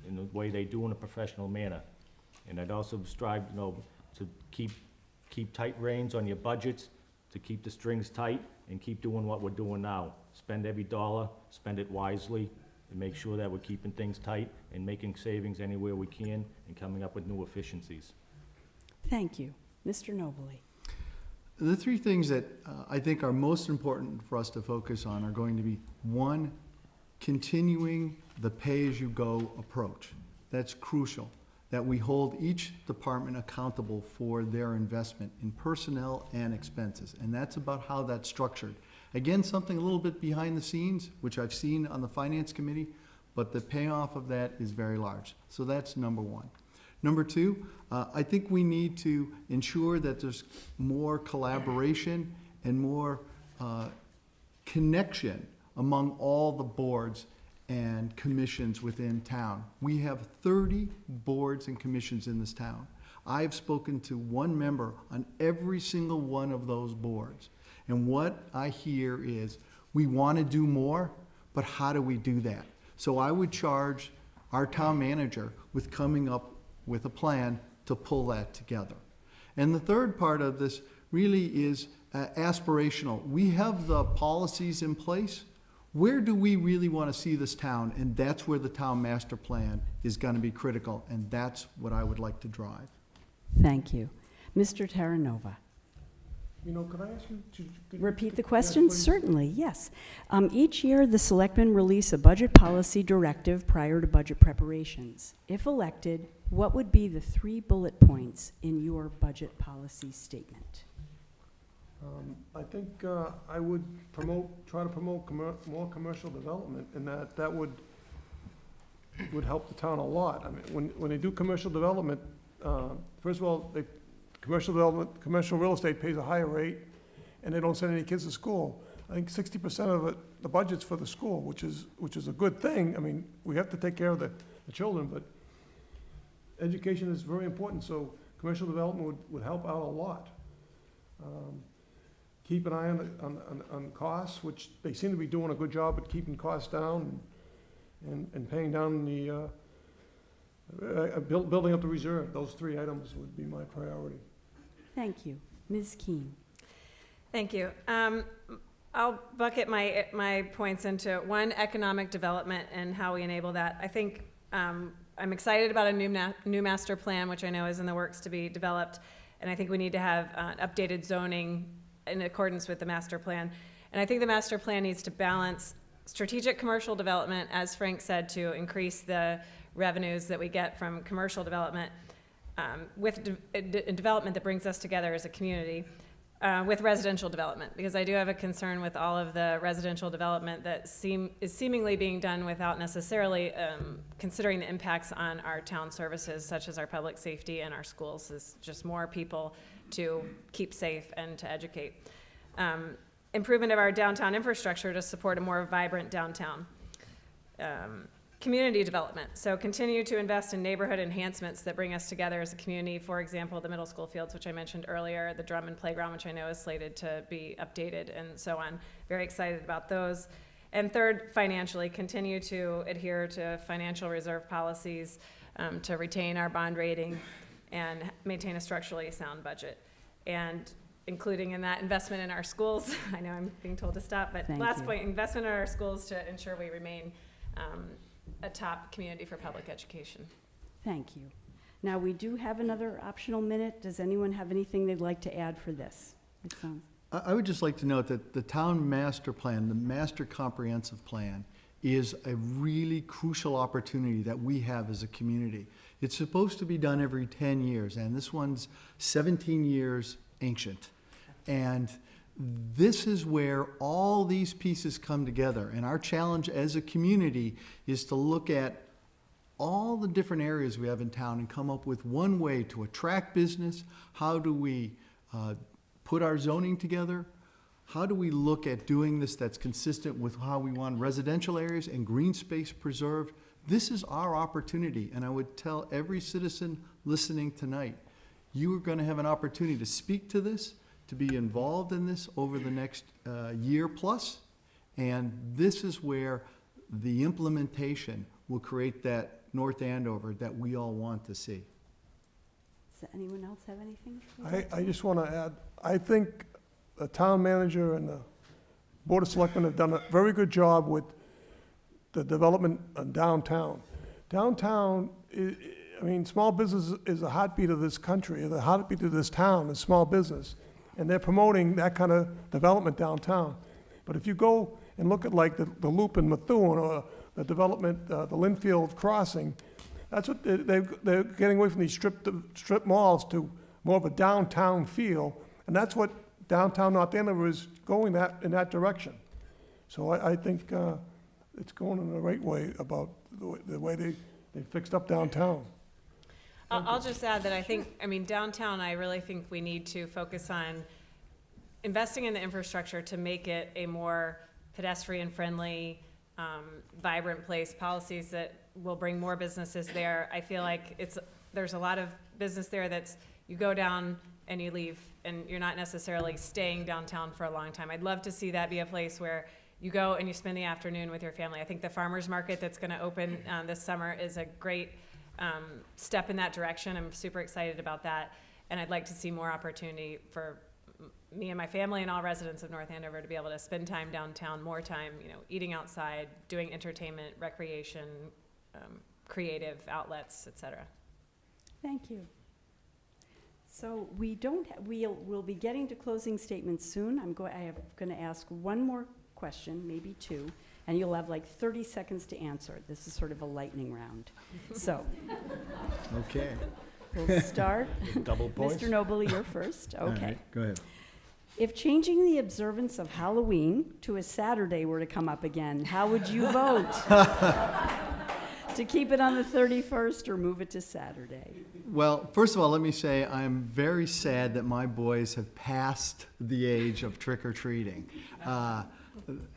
in the way they do in a professional manner. And I'd also strive, to keep tight reins on your budgets, to keep the strings tight and keep doing what we're doing now. Spend every dollar, spend it wisely, and make sure that we're keeping things tight and making savings anywhere we can and coming up with new efficiencies. Thank you. Mr. Nobley. The 3 things that I think are most important for us to focus on are going to be, 1, continuing the pay-as-you-go approach. That's crucial, that we hold each department accountable for their investment in personnel and expenses. And that's about how that's structured. Again, something a little bit behind the scenes, which I've seen on the Finance Committee, but the payoff of that is very large. So that's number 1. Number 2, I think we need to ensure that there's more collaboration and more connection among all the boards and commissions within town. We have 30 boards and commissions in this town. I've spoken to one member on every single one of those boards. And what I hear is, we want to do more, but how do we do that? So I would charge our town manager with coming up with a plan to pull that together. And the third part of this really is aspirational. We have the policies in place. Where do we really want to see this town? And that's where the town master plan is going to be critical, and that's what I would like to drive. Thank you. Mr. Terranova. You know, could I ask you to? Repeat the Yes, question? please. Certainly, yes. Each year, the selectmen release a budget policy directive prior to budget preparations. If elected, what would be the 3 bullet points in your budget policy statement? I think I would try to promote more commercial development, and that would help the town a lot. I mean, when they do commercial development, first of all, commercial real estate pays a higher rate, and they don't send any kids to school. I think 60% of it, the budget's for the school, which is a good thing. I mean, we have to take care of the children, but education is very important, so commercial development would help out a lot. Keep an eye on costs, which they seem to be doing a good job at keeping costs down and paying down the, building up the reserve. Those 3 items would be my priority. Thank you. Ms. Keen. Thank you. I'll bucket my points into one, economic development and how we enable that. I think I'm excited about a new master plan, which I know is in the works to be developed, and I think we need to have updated zoning in accordance with the master plan. And I think the master plan needs to balance strategic commercial development, as Frank said, to increase the revenues that we get from commercial development, with development that brings us together as a community, with residential development, because I do have a concern with all of the residential development that is seemingly being done without necessarily considering the impacts on our town services, such as our public safety and our schools. Is just more people to keep safe and to educate. Improvement of our downtown infrastructure to support a more vibrant downtown. Community development, so continue to invest in neighborhood enhancements that bring us together as a community. For example, the middle school fields, which I mentioned earlier, the Drummond playground, which I know is slated to be updated, and so on. Very excited about those. And third, financially, continue to adhere to financial reserve policies to retain our bond rating and maintain a structurally sound budget. And including in that investment in our schools. I know I'm being told to stop, but Thank last you. point, investment in our schools to ensure we remain a top community for public education. Thank you. Now, we do have another optional minute. Does anyone have anything they'd like to add for this? It sounds- I would just like to note that the town master plan, the master comprehensive plan, is a really crucial opportunity that we have as a community. It's supposed to be done every 10 years, and this one's 17 years ancient. And this is where all these pieces come together. And our challenge as a community is to look at all the different areas we have in town and come up with one way to attract business. How do we put our zoning together? How do we look at doing this that's consistent with how we want residential areas and green space preserved? This is our opportunity, and I would tell every citizen listening tonight, you are going to have an opportunity to speak to this, to be involved in this over the next year plus, and this is where the implementation will create that North Andover that we all want to see. Does anyone else have anything? I just want to add, I think the town manager and the Board of Selectmen have done a very good job with the development of downtown. Downtown, I mean, small business is the heartbeat of this country, the heartbeat of this town is small business. And they're promoting that kind of development downtown. But if you go and look at like the Loop in Methuen or the development, the Linfield Crossing, that's what they're getting away from these strip malls to more of a downtown feel. And that's what downtown North Andover is going in that direction. So I think it's going in the right way about the way they fixed up downtown. I'll just add that I mean, downtown, I really think we need to focus on investing in the infrastructure to make it a more pedestrian-friendly, vibrant place, policies that will bring more businesses there. I feel like there's a lot of business there that's, you go down and you leave, and you're not necessarily staying downtown for a long time. I'd love to see that be a place where you go and you spend the afternoon with your family. I think the farmer's market that's going to open this summer is a great step in that direction. I'm super excited about that. And I'd like to see more opportunity for me and my family and all residents of North Andover to be able to spend time downtown, more time, eating outside, doing entertainment, recreation, creative outlets, etc. Thank you. So we'll be getting to closing statements soon. I am going to ask one more question, maybe two, and you'll have like 30 seconds to answer. This is sort of a lightning round. So Okay. we'll start. Double points. Mr. Nobley, you're first. All Okay. right, go ahead. If changing the observance of Halloween to a Saturday were to come up again, how would you vote? To keep it on the 31st or move it to Saturday? Well, first of all, let me say I'm very sad that my boys have passed the age of trick-or-treating.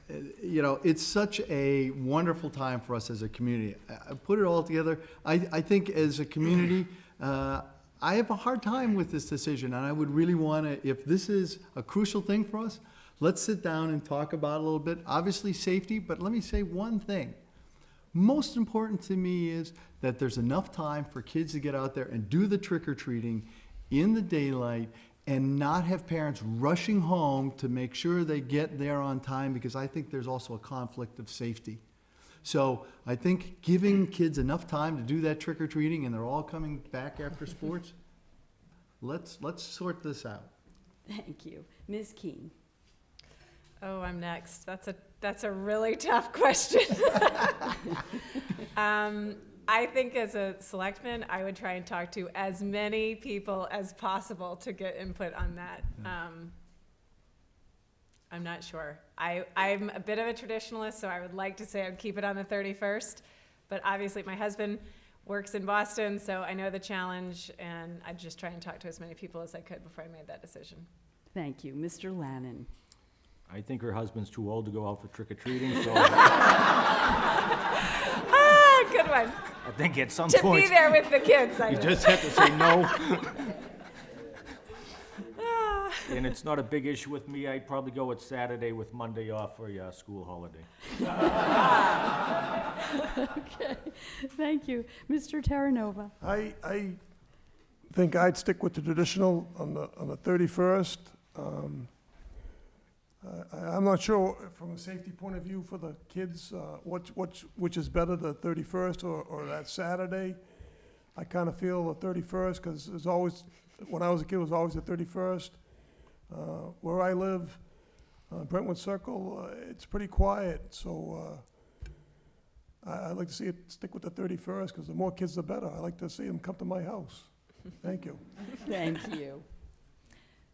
It's such a wonderful time for us as a community. I put it all together. I think as a community, I have a hard time with this decision, and I would really want to, if this is a crucial thing for us, let's sit down and talk about it a little bit. Obviously, safety, but let me say one thing. Most important to me is that there's enough time for kids to get out there and do the trick-or-treating in the daylight and not have parents rushing home to make sure they get there on time, because I think there's also a conflict of safety. So I think giving kids enough time to do that trick-or-treating and they're all coming back after sports, let's sort this out. Thank you. Ms. Keen. Oh, I'm next. That's a really tough question. I think as a selectman, I would try and talk to as many people as possible to get input on that. I'm not sure. I'm a bit of a traditionalist, so I would like to say I'd keep it on the 31st. But obviously my husband works in Boston, so I know the challenge, and I'd just try and talk to as many people as I could before I made that decision. Thank you. Mr. Lannon. I think her husband's too old to go out for trick-or-treating, so Good one. I think at some To be point, there with the kids, I you mean. just have to say no. And it's not a big issue with me. I'd probably go with Saturday with Monday off for a school holiday. Okay. Thank you. Mr. Terranova. I think I'd stick with the traditional on the 31st. I'm not sure from a safety point of view for the kids, which is better, the 31st or that Saturday. I kind of feel the 31st, because there's always, when I was a kid, it was always the 31st. Where I live, Brentwood Circle, it's pretty quiet, so I'd like to see it stick with the 31st, because the more kids, the better. I like to see them come to my house. Thank you. Thank you.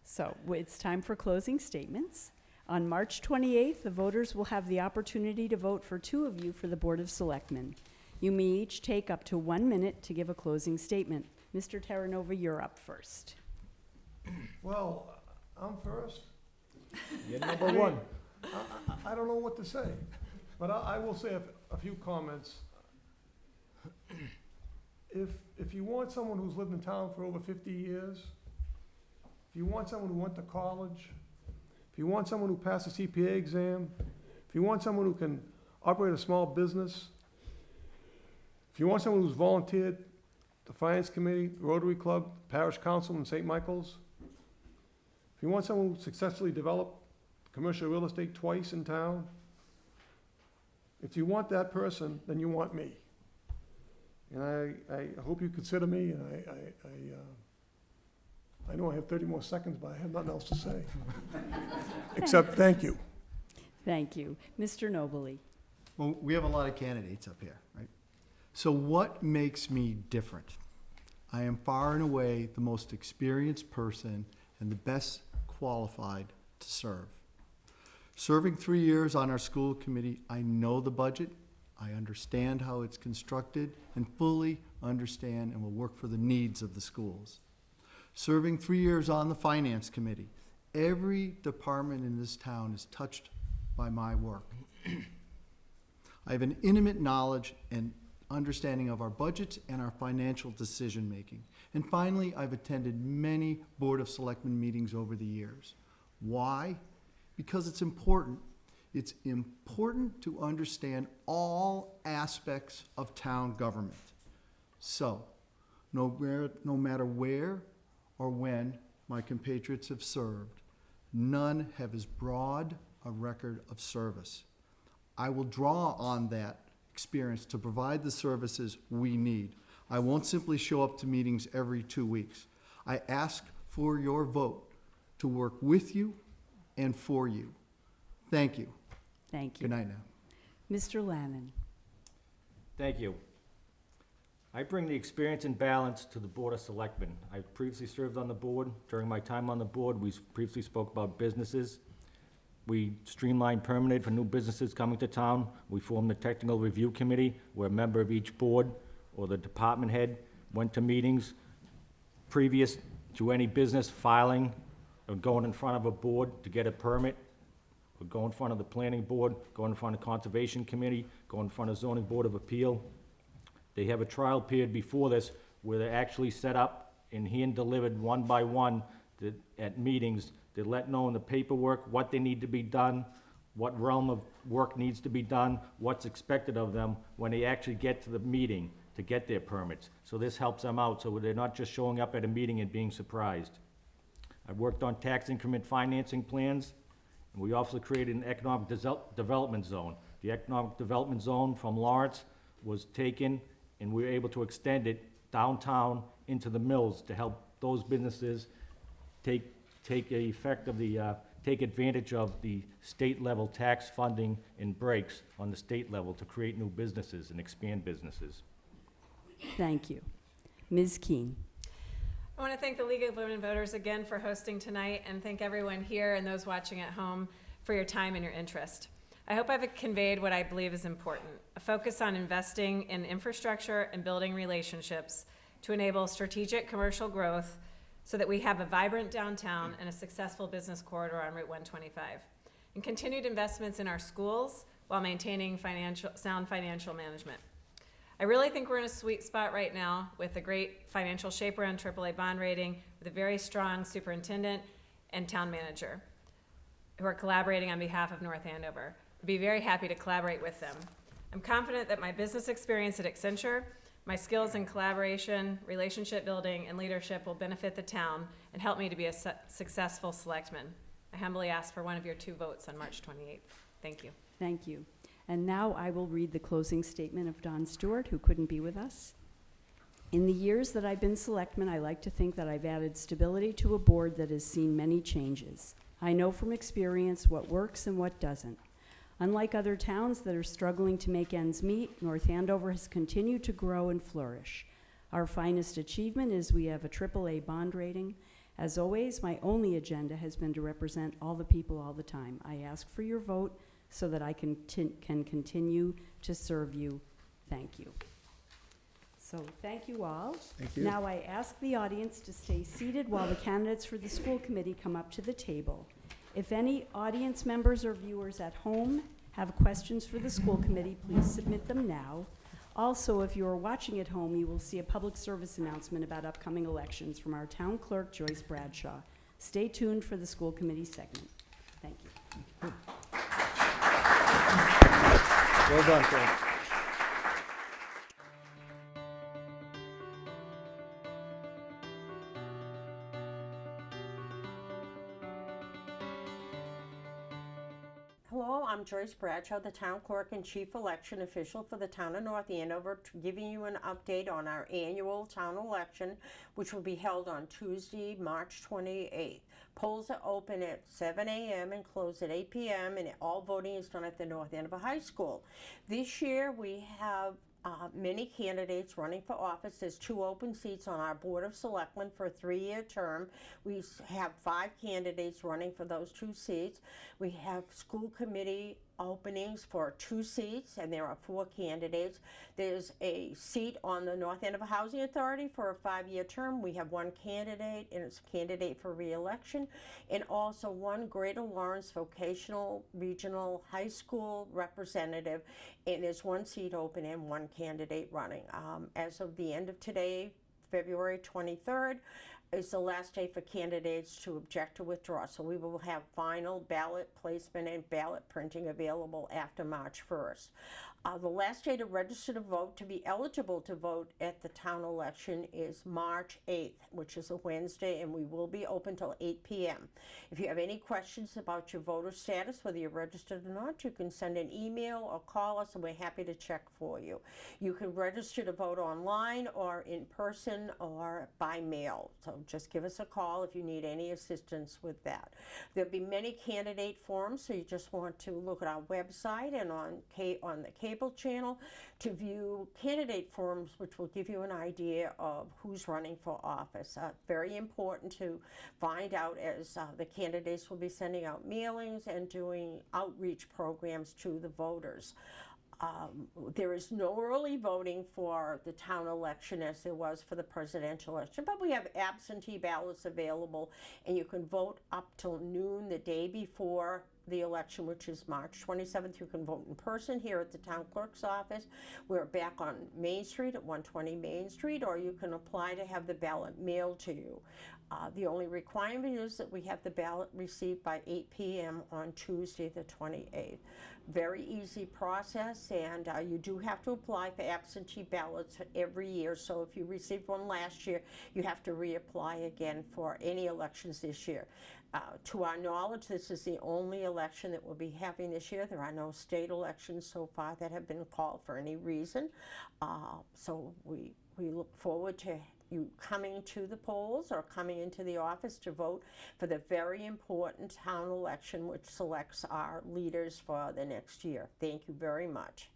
So it's time for closing statements. On March 28th, the voters will have the opportunity to vote for two of you for the Board of Selectmen. You may each take up to 1 minute to give a closing statement. Mr. Terranova, you're up first. Well, I'm first. You're number one. I don't know what to say, but I will say a few comments. If you want someone who's lived in town for over 50 years, if you want someone who went to college, if you want someone who passed the CPA exam, if you want someone who can operate a small business, if you want someone who's volunteered, the Finance Committee, Rotary Club, Parish Council in St. Michael's, if you want someone who successfully developed commercial real estate twice in town, if you want that person, then you want me. And I hope you consider me, and I know I have 30 more seconds, but I have nothing else to say. Except thank you. Thank you. Mr. Nobley. Well, we have a lot of candidates up here, right? So what makes me different? I am far and away the most experienced person and the best qualified to serve. Serving 3 years on our school committee, I know the budget, I understand how it's constructed, and fully understand and will work for the needs of the schools. Serving 3 years on the Finance Committee, every department in this town is touched by my work. I have an intimate knowledge and understanding of our budgets and our financial decision-making. And finally, I've attended many Board of Selectmen meetings over the years. Why? Because it's important. It's important to understand all aspects of town government. So, no matter where or when my compatriots have served, none have as broad a record of service. I will draw on that experience to provide the services we need. I won't simply show up to meetings every 2 weeks. I ask for your vote to work with you and for you. Thank you. Thank you. Good night now. Mr. Lannon. Thank you. I bring the experience and balance to the Board of Selectmen. I previously served on the board. During my time on the board, we previously spoke about businesses. We streamlined permitted for new businesses coming to town. We formed the Technical Review Committee, where a member of each board or the department head went to meetings previous to any business filing or going in front of a board to get a permit, or go in front of the planning board, go in front of Conservation Committee, go in front of Zoning Board of Appeal. They have a trial period before this where they're actually set up and hand-delivered one by one at meetings. They let know in the paperwork what they need to be done, what realm of work needs to be done, what's expected of them when they actually get to the meeting to get their permits. So this helps them out, so they're not just showing up at a meeting and being surprised. I've worked on tax increment financing plans, and we also created an economic development zone. The economic development zone from Lawrence was taken, and we were able to extend it downtown into the mills to help those businesses take advantage of the state level tax funding and breaks on the state level to create new businesses and expand businesses. Thank you. Ms. Keen. I want to thank the League of Women Voters again for hosting tonight, and thank everyone here and those watching at home for your time and your interest. I hope I've conveyed what I believe is important: a focus on investing in infrastructure and building relationships to enable strategic commercial growth so that we have a vibrant downtown and a successful business corridor on Route 125, and continued investments in our schools while maintaining sound financial management. I really think we're in a sweet spot right now with a great financial shape around AAA bond rating, with a very strong superintendent and town manager who are collaborating on behalf of North Andover. I'd be very happy to collaborate with them. I'm confident that my business experience at Accenture, my skills in collaboration, relationship building, and leadership will benefit the town and help me to be a successful selectman. I humbly ask for one of your 2 votes on March 28th. Thank you. Thank you. And now I will read the closing statement of Don Stewart, who couldn't be with us. In the years that I've been selectman, I like to think that I've added stability to a board that has seen many changes. I know from experience what works and what doesn't. Unlike other towns that are struggling to make ends meet, North Andover has continued to grow and flourish. Our finest achievement is we have a AAA bond rating. As always, my only agenda has been to represent all the people all the time. I ask for your vote so that I can continue to serve you. Thank you. So thank you all. Thank you. Now I ask the audience to stay seated while the candidates for the school committee come up to the table. If any audience members or viewers at home have questions for the school committee, please submit them now. Also, if you are watching at home, you will see a public service announcement about upcoming elections from our town clerk, Joyce Bradshaw. Stay tuned for the school committee segment. Thank you. Well done, Frank. Hello, I'm Joyce Bradshaw, the Town Clerk and Chief Election Official for the Town of North Andover, giving you an update on our annual town election, which will be held on Tuesday, March 28th. Polls are open at 7 a.m. and close at 8 p.m., and all voting is done at the North Andover High School. This year, we have many candidates running for office. There's 2 open seats on our Board of Selectmen for a 3-year term. We have 5 candidates running for those 2 seats. We have school committee openings for 2 seats, and there are 4 candidates. There's a seat on the North Andover Housing Authority for a 5-year term. We have 1 candidate, and it's a candidate for re-election, and also 1 Greater Lawrence Vocational Regional High School representative, and there's 1 seat open and 1 candidate running. As of the end of today, February 23rd, is the last day for candidates to object to withdraw. So we will have final ballot placement and ballot printing available after March 1st. The last day to register to vote, to be eligible to vote at the town election, is March 8th, which is a Wednesday, and we will be open till 8 p.m. If you have any questions about your voter status, whether you're registered or not, you can send an email or call us, and we're happy to check for you. You can register to vote online or in person or by mail. So just give us a call if you need any assistance with that. There'll be many candidate forums, so you just want to look at our website and on the cable channel to view candidate forums, which will give you an idea of who's running for office. Very important to find out, as the candidates will be sending out mailings and doing outreach programs to the voters. There is no early voting for the town election as there was for the presidential election, but we have absentee ballots available, and you can vote up till noon the day before the election, which is March 27th. You can vote in person here at the town clerk's office. We're back on Main Street at 120 Main Street, or you can apply to have the ballot mailed to you. The only requirement is that we have the ballot received by 8 p.m. on Tuesday the 28th. Very easy process, and you do have to apply for absentee ballots every year. So if you received one last year, you have to reapply again for any elections this year. To our knowledge, this is the only election that we'll be having this year. There are no state elections so far that have been called for any reason. So we look forward to you coming to the polls or coming into the office to vote for the very important town election, which selects our leaders for the next year. Thank you very much.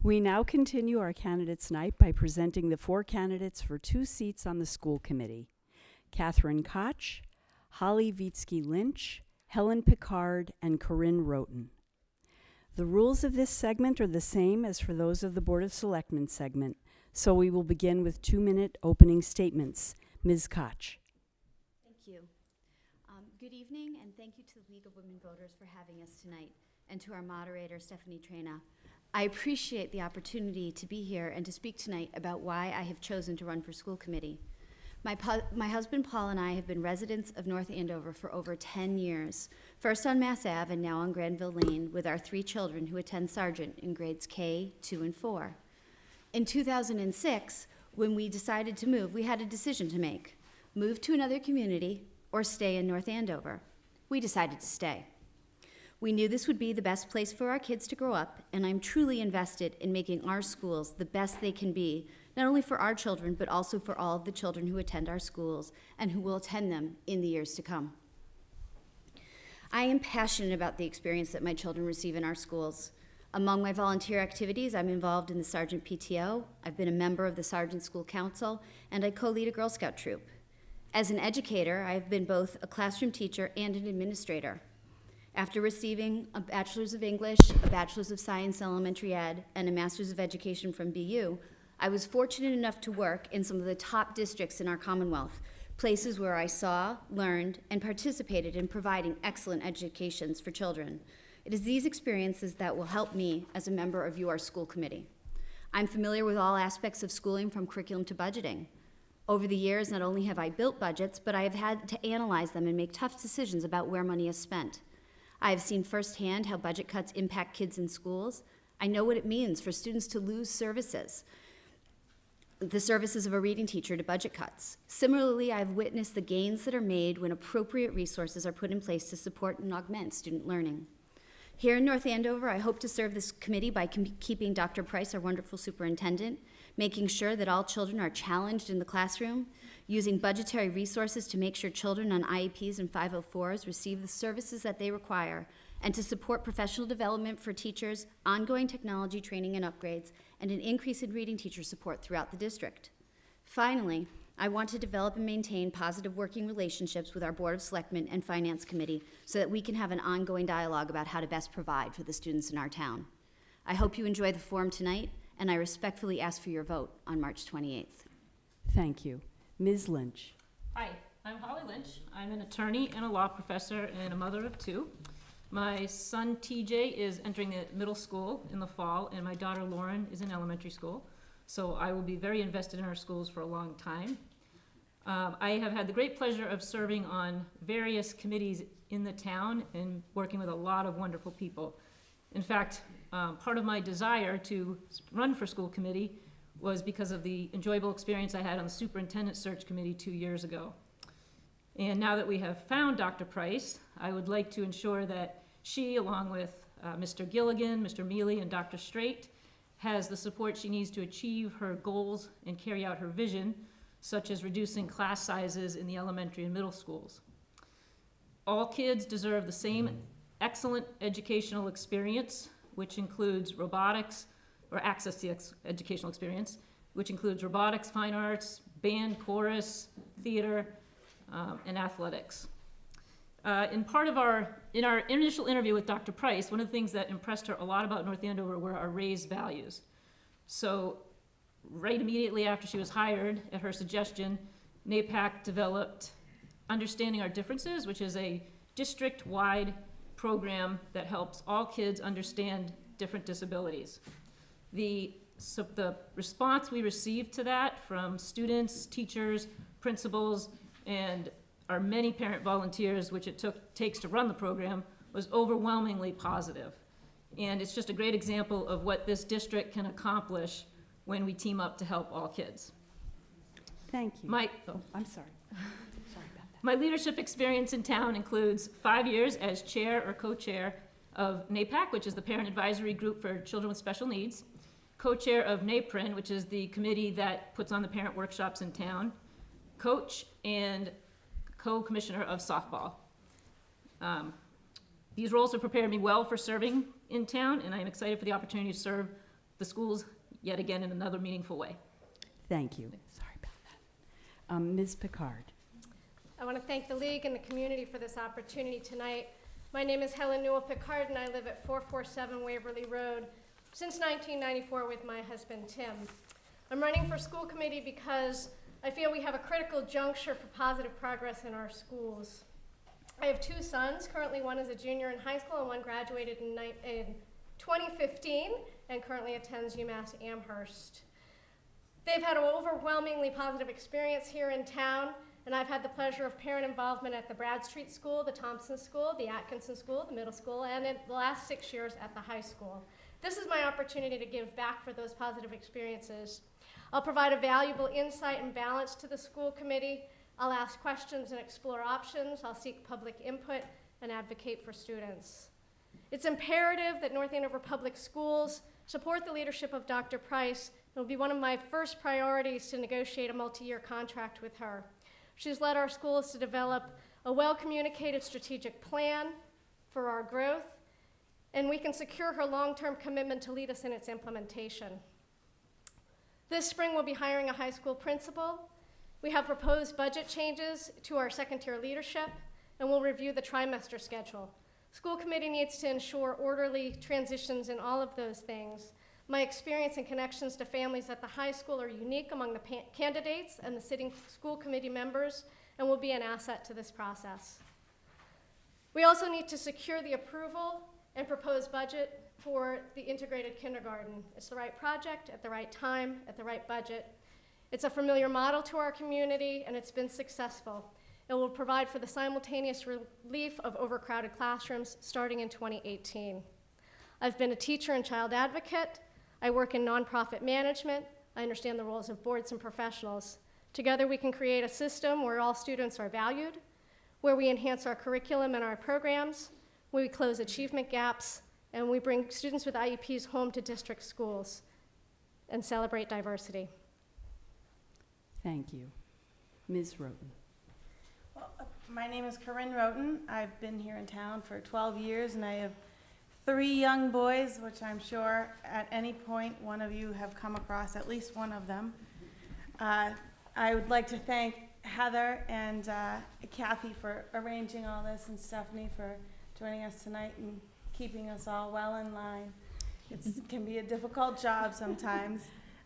We now continue our candidates' night by presenting the 4 candidates for 2 seats on the school committee: Catherine Koch, Holly Vitsky-Lynch, Helen Picard, and Corinne Roten. The rules of this segment are the same as for those of the Board of Selectmen segment, so we will begin with 2-minute opening statements. Ms. Koch. Thank you. Good evening, and thank you to the League of Women Voters for having us tonight, and to our moderator, Stephanie Trena. I appreciate the opportunity to be here and to speak tonight about why I have chosen to run for school committee. My husband Paul and I have been residents of North Andover for over 10 years, first on Mass Ave and now on Granville Lane, with our 3 children who attend Sargent in grades K, 2, and 4. In 2006, when we decided to move, we had a decision to make: move to another community or stay in North Andover. We decided to stay. We knew this would be the best place for our kids to grow up, and I'm truly invested in making our schools the best they can be, not only for our children, but also for all of the children who attend our schools and who will attend them in the years to come. I am passionate about the experience that my children receive in our schools. Among my volunteer activities, I'm involved in the Sargent PTO, I've been a member of the Sargent School Council, and I co-lead a Girl Scout troop. As an educator, I have been both a classroom teacher and an administrator. After receiving a Bachelor's of English, a Bachelor's of Science in Elementary Ed, and a Master's of Education from BU, I was fortunate enough to work in some of the top districts in our Commonwealth, places where I saw, learned, and participated in providing excellent educations for children. It is these experiences that will help me as a member of your school committee. I'm familiar with all aspects of schooling, from curriculum to budgeting. Over the years, not only have I built budgets, but I have had to analyze them and make tough decisions about where money is spent. I have seen firsthand how budget cuts impact kids in schools. I know what it means for students to lose services, the services of a reading teacher, to budget cuts. Similarly, I've witnessed the gains that are made when appropriate resources are put in place to support and augment student learning. Here in North Andover, I hope to serve this committee by keeping Dr. Price, our wonderful superintendent, making sure that all children are challenged in the classroom, using budgetary resources to make sure children on IEPs and 504s receive the services that they require, and to support professional development for teachers, ongoing technology training and upgrades, and an increase in reading teacher support throughout the district. Finally, I want to develop and maintain positive working relationships with our Board of Selectmen and Finance Committee so that we can have an ongoing dialogue about how to best provide for the students in our town. I hope you enjoy the forum tonight, and I respectfully ask for your vote on March 28th. Thank you. Ms. Lynch. Hi, I'm Holly Lynch. I'm an attorney and a law professor and a mother of 2. My son TJ is entering the middle school in the fall, and my daughter Lauren is in elementary school. So I will be very invested in our schools for a long time. I have had the great pleasure of serving on various committees in the town and working with a lot of wonderful people. In fact, part of my desire to run for school committee was because of the enjoyable experience I had on the superintendent search committee 2 years ago. And now that we have found Dr. Price, I would like to ensure that she, along with Mr. Gilligan, Mr. Mealy, and Dr. Straight, has the support she needs to achieve her goals and carry out her vision, such as reducing class sizes in the elementary and middle schools. All kids deserve the same excellent educational experience, which includes robotics, or access to educational experience, which includes robotics, fine arts, band, chorus, theater, and athletics. In our initial interview with Dr. Price, one of the things that impressed her a lot about North Andover were our raised values. So right immediately after she was hired, at her suggestion, NAPAC developed Understanding Our Differences, which is a district-wide program that helps all kids understand different disabilities. The response we received to that from students, teachers, principals, and our many parent volunteers, which it takes to run the program, was overwhelmingly positive. And it's just a great example of what this district can accomplish when we team up to help all kids. Thank you. I'm sorry. Sorry about that. My leadership experience in town includes 5 years as chair or co-chair of NAPAC, which is the Parent Advisory Group for Children with Special Needs, co-chair of NAPRIN, which is the committee that puts on the parent workshops in town, coach and co-commissioner of softball. These roles have prepared me well for serving in town, and I am excited for the opportunity to serve the schools yet again in another meaningful way. Thank you. Sorry about that. Ms. Picard. I want to thank the League and the community for this opportunity tonight. My name is Helen Newell Picard, and I live at 447 Waverly Road since 1994 with my husband, Tim. I'm running for school committee because I feel we have a critical juncture for positive progress in our schools. I have 2 sons. Currently, one is a junior in high school and one graduated in 2015 and currently attends UMass Amherst. They've had an overwhelmingly positive experience here in town, and I've had the pleasure of parent involvement at the Bradstreet School, the Thompson School, the Atkinson School, the middle school, and in the last 6 years at the high school. This is my opportunity to give back for those positive experiences. I'll provide a valuable insight and balance to the school committee. I'll ask questions and explore options. I'll seek public input and advocate for students. It's imperative that North Andover Public Schools support the leadership of Dr. Price. It will be one of my first priorities to negotiate a multi-year contract with her. She's led our schools to develop a well-communicated strategic plan for our growth, and we can secure her long-term commitment to lead us in its implementation. This spring, we'll be hiring a high school principal. We have proposed budget changes to our second-tier leadership, and we'll review the trimester schedule. School committee needs to ensure orderly transitions in all of those things. My experience and connections to families at the high school are unique among the candidates and the sitting school committee members, and will be an asset to this process. We also need to secure the approval and proposed budget for the integrated kindergarten. It's the right project at the right time, at the right budget. It's a familiar model to our community, and it's been successful. It will provide for the simultaneous relief of overcrowded classrooms starting in 2018. I've been a teacher and child advocate. I work in nonprofit management. I understand the roles of boards and professionals. Together we can create a system where all students are valued, where we enhance our curriculum and our programs, where we close achievement gaps, and we bring students with IEPs home to district schools and celebrate diversity. Thank you. Ms. Roten. Well, my name is Corinne Roten. I've been here in town for 12 years, and I have 3 young boys, which I'm sure at any point one of you have come across at least one of them. I would like to thank Heather and Kathy for arranging all this, and Stephanie for joining us tonight and keeping us all well in line. It can be a difficult job sometimes,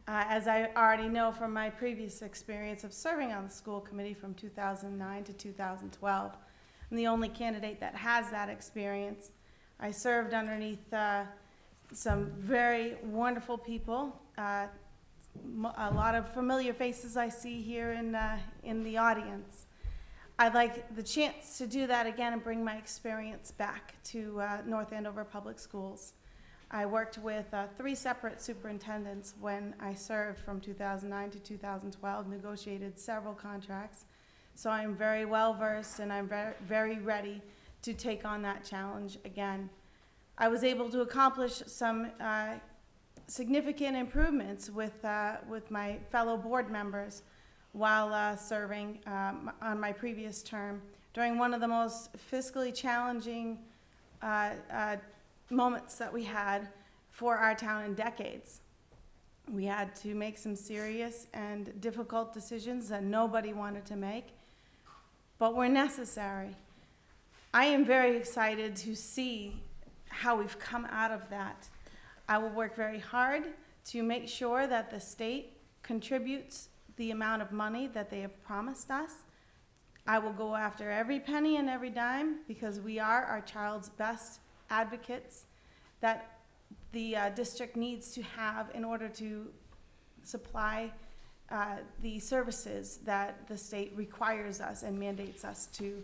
as I already know from my previous experience of serving on the school committee from 2009 to 2012. I'm the only candidate that has that experience. I served underneath some very wonderful people, a lot of familiar faces I see here in the audience. I'd like the chance to do that again and bring my experience back to North Andover Public Schools. I worked with 3 separate superintendents when I served from 2009 to 2012, negotiated several contracts. So I'm very well versed, and I'm very ready to take on that challenge again. I was able to accomplish some significant improvements with my fellow board members while serving on my previous term during one of the most fiscally challenging moments that we had for our town in decades. We had to make some serious and difficult decisions that nobody wanted to make, but were necessary. I am very excited to see how we've come out of that. I will work very hard to make sure that the state contributes the amount of money that they have promised us. I will go after every penny and every dime, because we are our child's best advocates that the district needs to have in order to supply the services that the state requires us and mandates us to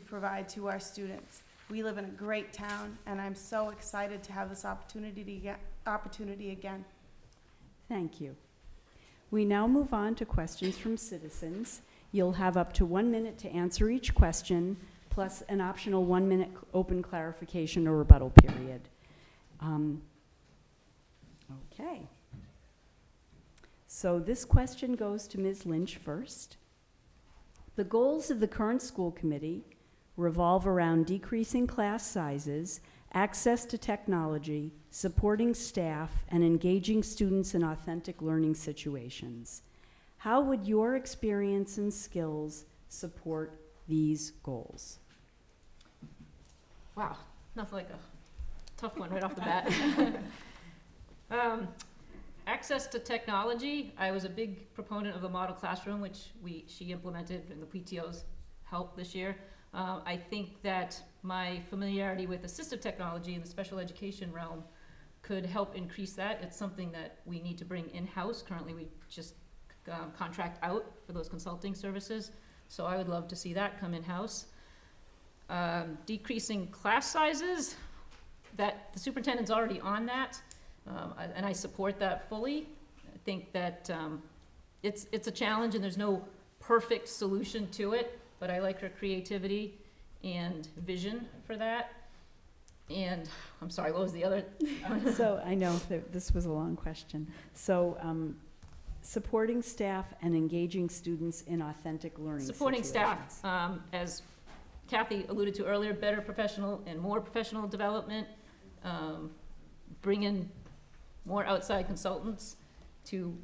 provide to our students. We live in a great town, and I'm so excited to have this opportunity again. Thank you. We now move on to questions from citizens. You'll have up to 1 minute to answer each question, plus an optional 1 minute open clarification or rebuttal period. Okay. So this question goes to Ms. Lynch first. The goals of the current school committee revolve around decreasing class sizes, access to technology, supporting staff, and engaging students in authentic learning situations. How would your experience and skills support these goals? Wow, nothing like a tough one right off the bat. Access to technology, I was a big proponent of the model classroom, which she implemented, and the PTOs helped this year. I think that my familiarity with assistive technology in the special education realm could help increase that. It's something that we need to bring in-house. Currently, we just contract out for those consulting services. So I would love to see that come in-house. Decreasing class sizes, that, the superintendent's already on that, and I support that fully. I think that it's a challenge and there's no perfect solution to it, but I like her creativity and vision for that. And, I'm sorry, what was the other? So I know that this was a long question. So supporting staff and engaging students in authentic learning Supporting situations. staff, as Kathy alluded to earlier, better professional and more professional development, bring in more outside consultants to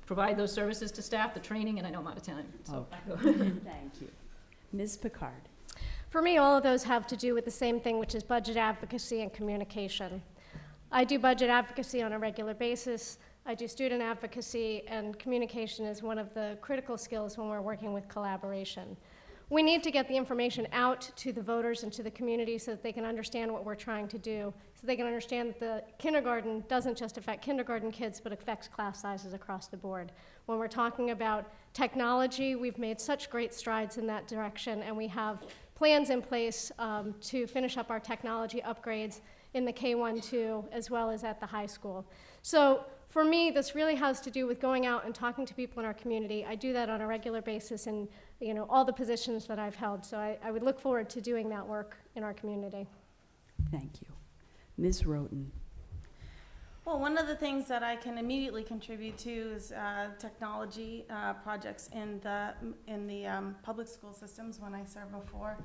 provide those services to staff, the training, and I know I'm out of time, so. Thank you. Ms. Picard. For me, all of those have to do with the same thing, which is budget advocacy and communication. I do budget advocacy on a regular basis. I do student advocacy, and communication is one of the critical skills when we're working with collaboration. We need to get the information out to the voters and to the community so that they can understand what we're trying to do, so they can understand that the kindergarten doesn't just affect kindergarten kids, but affects class sizes across the board. When we're talking about technology, we've made such great strides in that direction, and we have plans in place to finish up our technology upgrades in the K-1-2 as well as at the high school. So for me, this really has to do with going out and talking to people in our community. I do that on a regular basis in all the positions that I've held. So I would look forward to doing that work in our community. Thank you. Ms. Roten. Well, one of the things that I can immediately contribute to is technology projects in the public school systems when I served before.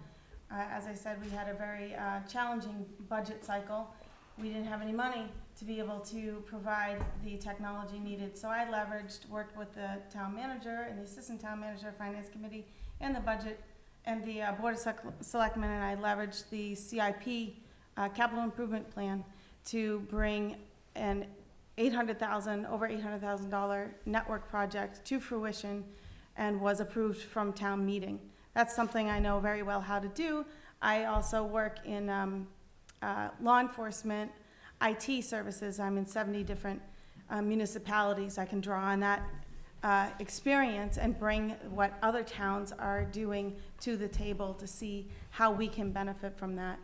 As I said, we had a very challenging budget cycle. We didn't have any money to be able to provide the technology needed. So I worked with the town manager and the assistant town manager, finance committee, and the budget and the Board of Selectmen, and I leveraged the CIP capital improvement plan to bring an over $800,000 network project to fruition and was approved from town meeting. That's something I know very well how to do. I also work in law enforcement, IT services. I'm in 70 different municipalities. I can draw on that experience and bring what other towns are doing to the table to see how we can benefit from that.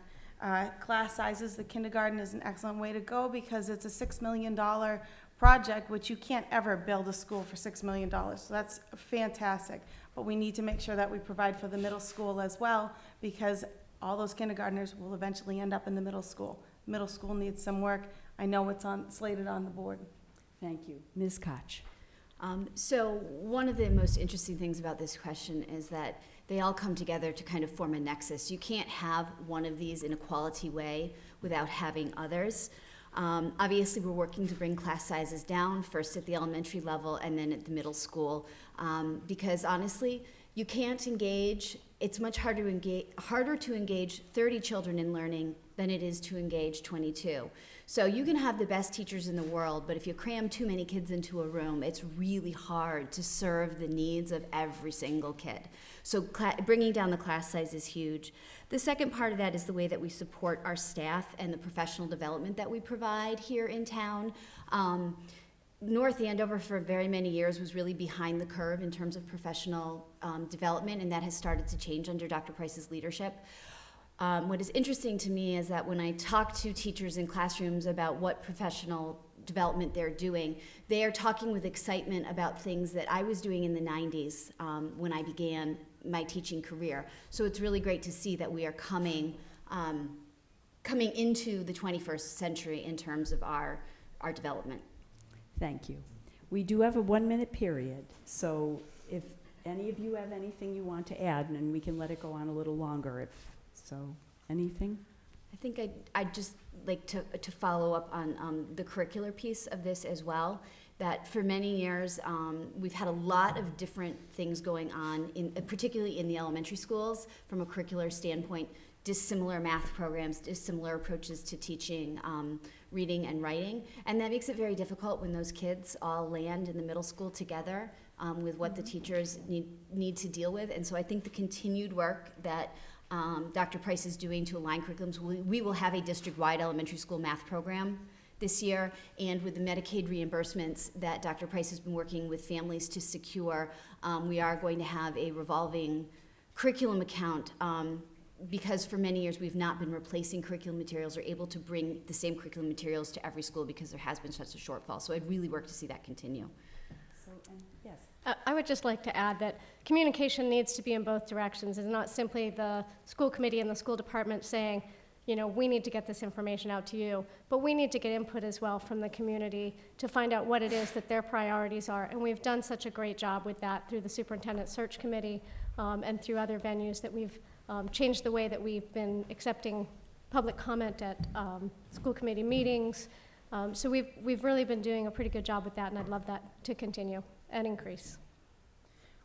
Class sizes, the kindergarten is an excellent way to go because it's a $6 million project, which you can't ever build a school for $6 million. So that's fantastic. But we need to make sure that we provide for the middle school as well, because all those kindergartners will eventually end up in the middle school. Middle school needs some work. I know it's slated on the board. Thank you. Ms. Koch. So one of the most interesting things about this question is that they all come together to kind of form a nexus. You can't have one of these in a quality way without having others. Obviously, we're working to bring class sizes down, first at the elementary level and then at the middle school, because honestly, you can't engage, it's much harder to engage 30 children in learning than it is to engage 22. So you can have the best teachers in the world, but if you cram too many kids into a room, it's really hard to serve the needs of every single kid. So bringing down the class size is huge. The second part of that is the way that we support our staff and the professional development that we provide here in town. North Andover for very many years was really behind the curve in terms of professional development, and that has started to change under Dr. Price's leadership. What is interesting to me is that when I talk to teachers in classrooms about what professional development they're doing, they are talking with excitement about things that I was doing in the 90s when I began my teaching career. So it's really great to see that we are coming into the 21st century in terms of our development. Thank you. We do have a 1-minute period, so if any of you have anything you want to add, and we can let it go on a little longer if so. Anything? I think I'd just like to follow up on the curricular piece of this as well, that for many years we've had a lot of different things going on, particularly in the elementary schools from a curricular standpoint, dissimilar math programs, dissimilar approaches to teaching reading and writing, and that makes it very difficult when those kids all land in the middle school together with what the teachers need to deal with. And so I think the continued work that Dr. Price is doing to align curriculums, we will have a district-wide elementary school math program this year, and with the Medicaid reimbursements that Dr. Price has been working with families to secure, we are going to have a revolving curriculum account, because for many years we've not been replacing curriculum materials or able to bring the same curriculum materials to every school because there has been such a shortfall. So I'd really work to see that continue. So, yes. I would just like to add that communication needs to be in both directions. It's not simply the school committee and the school department saying, you know, we need to get this information out to you, but we need to get input as well from the community to find out what it is that their priorities are. And we've done such a great job with that through the superintendent search committee and through other venues that we've changed the way that we've been accepting public comment at school committee meetings. So we've really been doing a pretty good job with that, and I'd love that to continue and increase.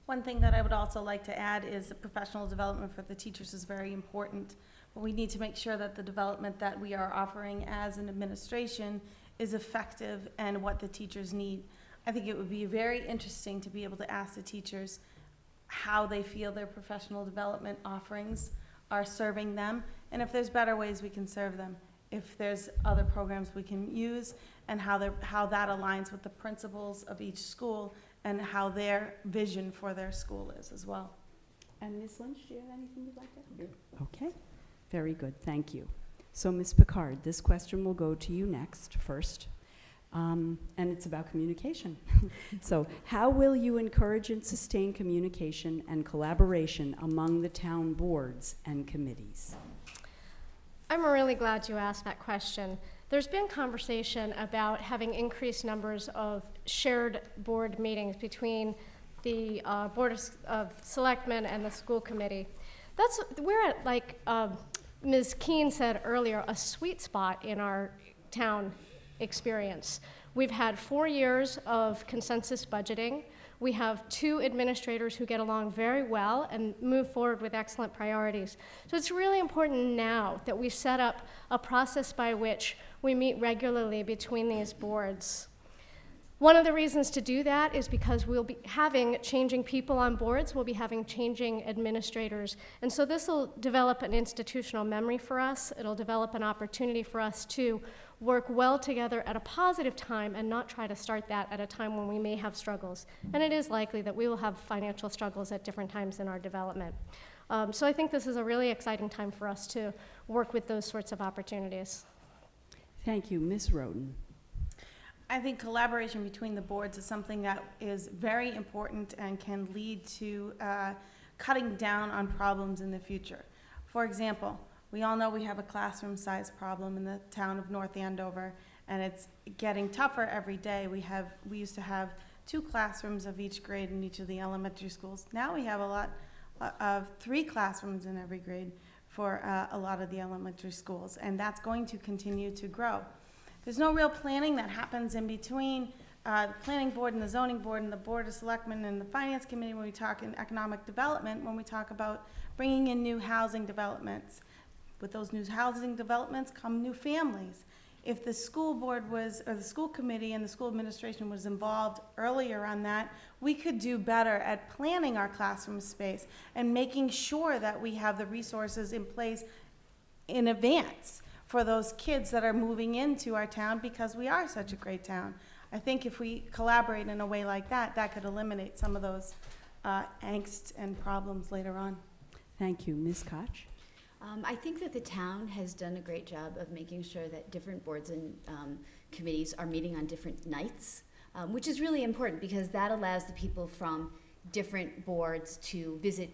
One thing that I would also like to add is the professional development for the teachers is very important. But we need to make sure that the development that we are offering as an administration is effective and what the teachers need. I think it would be very interesting to be able to ask the teachers how they feel their professional development offerings are serving them, and if there's better ways we can serve them, if there's other programs we can use, and how that aligns with the principals of each school and how their vision for their school is as well. And Ms. Lynch, do you have anything you'd like to add? Okay, very good, thank you. So Ms. Picard, this question will go to you next, first. And it's about communication. So how will you encourage and sustain communication and collaboration among the town boards and committees? I'm really glad you asked that question. There's been conversation about having increased numbers of shared board meetings between the Board of Selectmen and the school committee. We're at, like Ms. Keene said earlier, a sweet spot in our town experience. We've had 4 years of consensus budgeting. We have 2 administrators who get along very well and move forward with excellent priorities. So it's really important now that we set up a process by which we meet regularly between these boards. One of the reasons to do that is because we'll be having changing people on boards, we'll be having changing administrators. And so this will develop an institutional memory for us. It'll develop an opportunity for us to work well together at a positive time and not try to start that at a time when we may have struggles. And it is likely that we will have financial struggles at different times in our development. So I think this is a really exciting time for us to work with those sorts of opportunities. Thank you. Ms. Roden. I think collaboration between the boards is something that is very important and can lead to cutting down on problems in the future. For example, we all know we have a classroom size problem in the town of North Andover, and it's getting tougher every day. We used to have 2 classrooms of each grade in each of the elementary schools. Now we have a lot of 3 classrooms in every grade for a lot of the elementary schools, and that's going to continue to grow. There's no real planning that happens in between the planning board and the zoning board and the Board of Selectmen and the finance committee when we talk in economic development, when we talk about bringing in new housing developments. With those new housing developments come new families. If the school board was, or the school committee and the school administration was involved earlier on that, we could do better at planning our classroom space and making sure that we have the resources in place in advance for those kids that are moving into our town because we are such a great town. I think if we collaborate in a way like that, that could eliminate some of those angst and problems later on. Thank you. Ms. Koch? I think that the town has done a great job of making sure that different boards and committees are meeting on different nights, which is really important because that allows the people from different boards to visit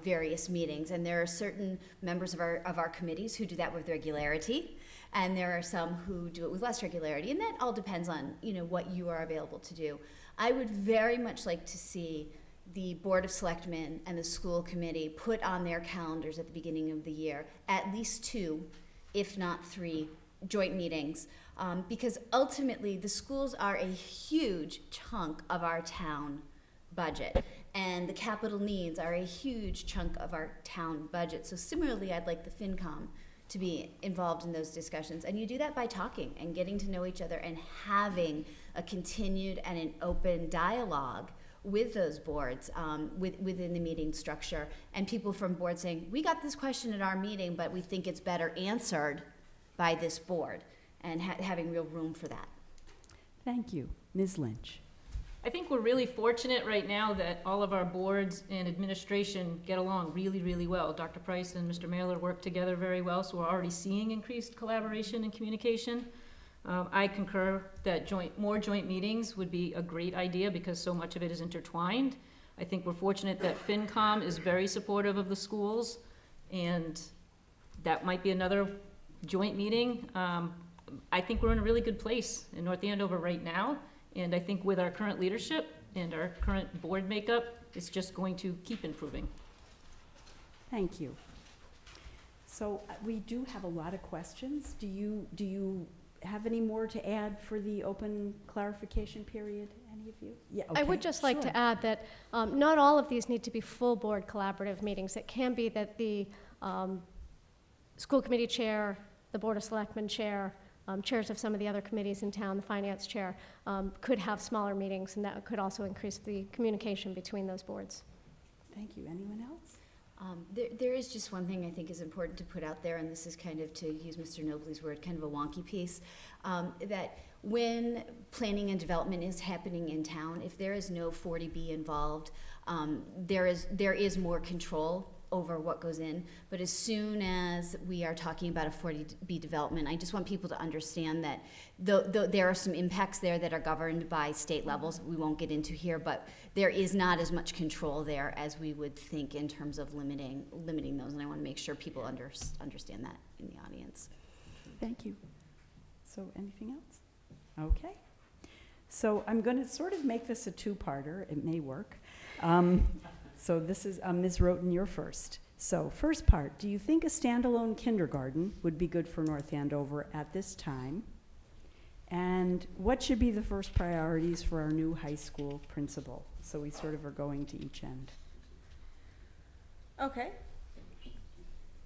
various meetings. And there are certain members of our committees who do that with regularity, and there are some who do it with less regularity. And that all depends on, what you are available to do. I would very much like to see the Board of Selectmen and the school committee put on their calendars at the beginning of the year at least 2, if not 3, joint meetings, because ultimately the schools are a huge chunk of our town budget, and the capital needs are a huge chunk of our town budget. So similarly, I'd like the FinCom to be involved in those discussions, and you do that by talking and getting to know each other and having a continued and an open dialogue with those boards within the meeting structure, and people from boards saying, we got this question at our meeting, but we think it's better answered by this board. and having real room for that. Thank you. Ms. Lynch? I think we're really fortunate right now that all of our boards and administration get along really, really well. Dr. Price and Mr. Mailer work together very well, so we're already seeing increased collaboration and communication. I concur that more joint meetings would be a great idea because so much of it is intertwined. I think we're fortunate that FinCom is very supportive of the schools, and that might be another joint meeting. I think we're in a really good place in North Andover right now, and I think with our current leadership and our current board makeup, it's just going to keep improving. Thank you. So we do have a lot of questions. Do you have any more to add for the open clarification period, any of you? Yeah, I would okay, just like sure. to add that not all of these need to be full board collaborative meetings. It can be that the school committee chair, the Board of Selectmen chair, chairs of some of the other committees in town, the finance chair, could have smaller meetings, and that could also increase the communication between those boards. Thank you. Anyone else? There is just one thing I think is important to put out there, and this is kind of, to use Mr. Nobley's word, kind of a wonky piece, that when planning and development is happening in town, if there is no 40B involved, there is more control over what goes in. But as soon as we are talking about a 40B development, I just want people to understand that there are some impacts there that are governed by state levels we won't get into here, but there is not as much control there as we would think in terms of limiting those, and I want to make sure people understand that in the audience. Thank you. So anything else? Okay. So I'm going to sort of make this a two-parter. It may work. So this is, Ms. Roten, you're first. So first part, do you think a standalone kindergarten would be good for North Andover at this time? And what should be the first priorities for our new high school principal? So we sort of are going to each end. Okay.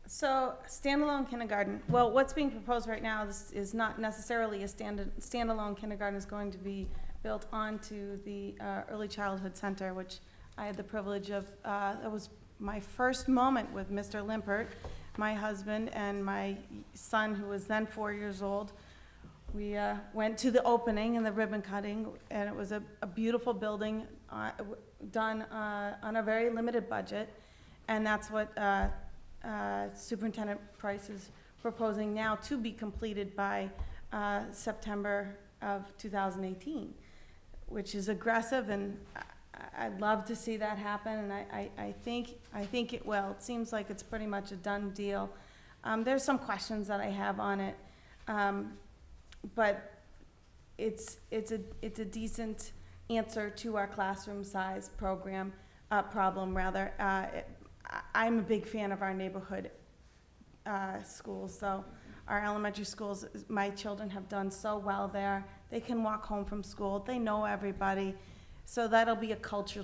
So standalone kindergarten, well, what's being proposed right now is not necessarily a standalone kindergarten. Is going to be built onto the early childhood center, which I had the privilege of, it was my first moment with Mr. Limpert, my husband, and my son, who was then 4 years old. We went to the opening and the ribbon cutting, and it was a beautiful building done on a very limited budget, and that's what Superintendent Price is proposing now to be completed by September of 2018, which is aggressive, and I'd love to see that happen, and I think it will. It seems like it's pretty much a done deal. There's some questions that I have on it, but it's a decent answer to our classroom size problem. I'm a big fan of our neighborhood schools. So our elementary schools, my children have done so well there. They can walk home from school. They know everybody. So that'll be a culture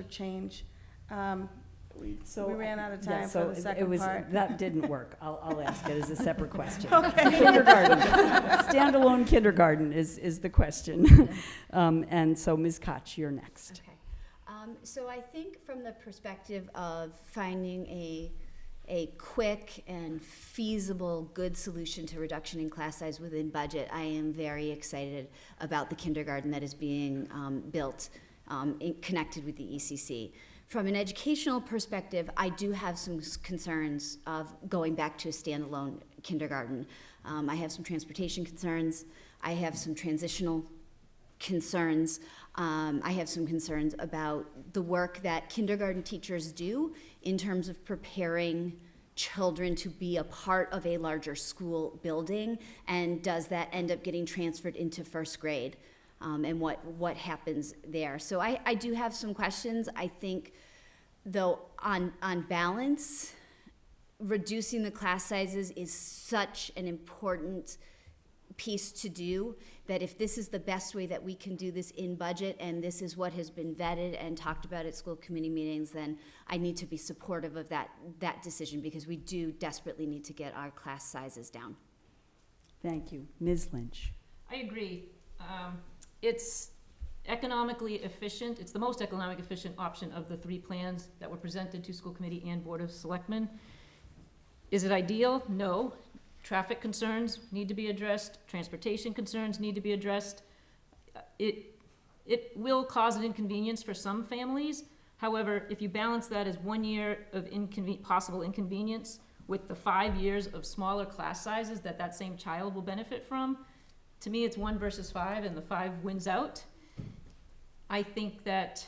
change. We ran out of time for the second part. That didn't work. I'll ask it as a separate question. Okay. Kindergarten, standalone kindergarten is the question. And so Ms. Koch, you're next. Okay. So I think from the perspective of finding a quick and feasible, good solution to reduction in class size within budget, I am very excited about the kindergarten that is being built connected with the ECC. From an educational perspective, I do have some concerns of going back to a standalone kindergarten. I have some transportation concerns. I have some transitional concerns. I have some concerns about the work that kindergarten teachers do in terms of preparing children to be a part of a larger school building, and does that end up getting transferred into first grade, and what happens there. So I do have some questions. I think, though, on balance, reducing the class sizes is such an important piece to do, that if this is the best way that we can do this in budget, and this is what has been vetted and talked about at school committee meetings, then I need to be supportive of that decision, because we do desperately need to get our class sizes down. Thank you. Ms. Lynch. I agree. It's economically efficient. It's the most economic efficient option of the three plans that were presented to school committee and Board of Selectmen. Is it ideal? No. Traffic concerns need to be addressed, transportation concerns need to be addressed. It will cause an inconvenience for some families. However, if you balance that as 1 year of possible inconvenience with the 5 years of smaller class sizes that same child will benefit from, to me, it's 1 versus 5, and the 5 wins out. I think that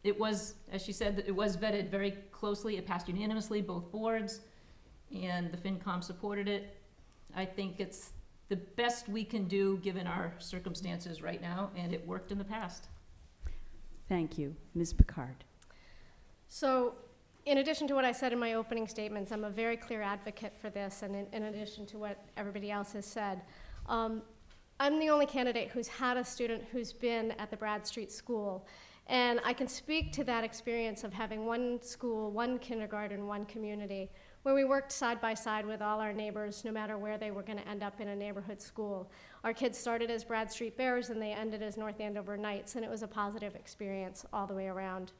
it was, as she said, it was vetted very closely. It passed unanimously, both boards, and the FinCom supported it. I think it's the best we can do given our circumstances right now, and it worked in the past. Thank you. Ms. Picard. So, in addition to what I said in my opening statements, I'm a very clear advocate for this, and in addition to what everybody else has said. I'm the only candidate who's had a student who's been at the Bradstreet School, and I can speak to that experience of having one school, one kindergarten, one community, where we worked side by side with all our neighbors, no matter where they were going to end up in a neighborhood school. Our kids started as Bradstreet Bears, and they ended as North Andover Knights, and it was a positive experience all the way around.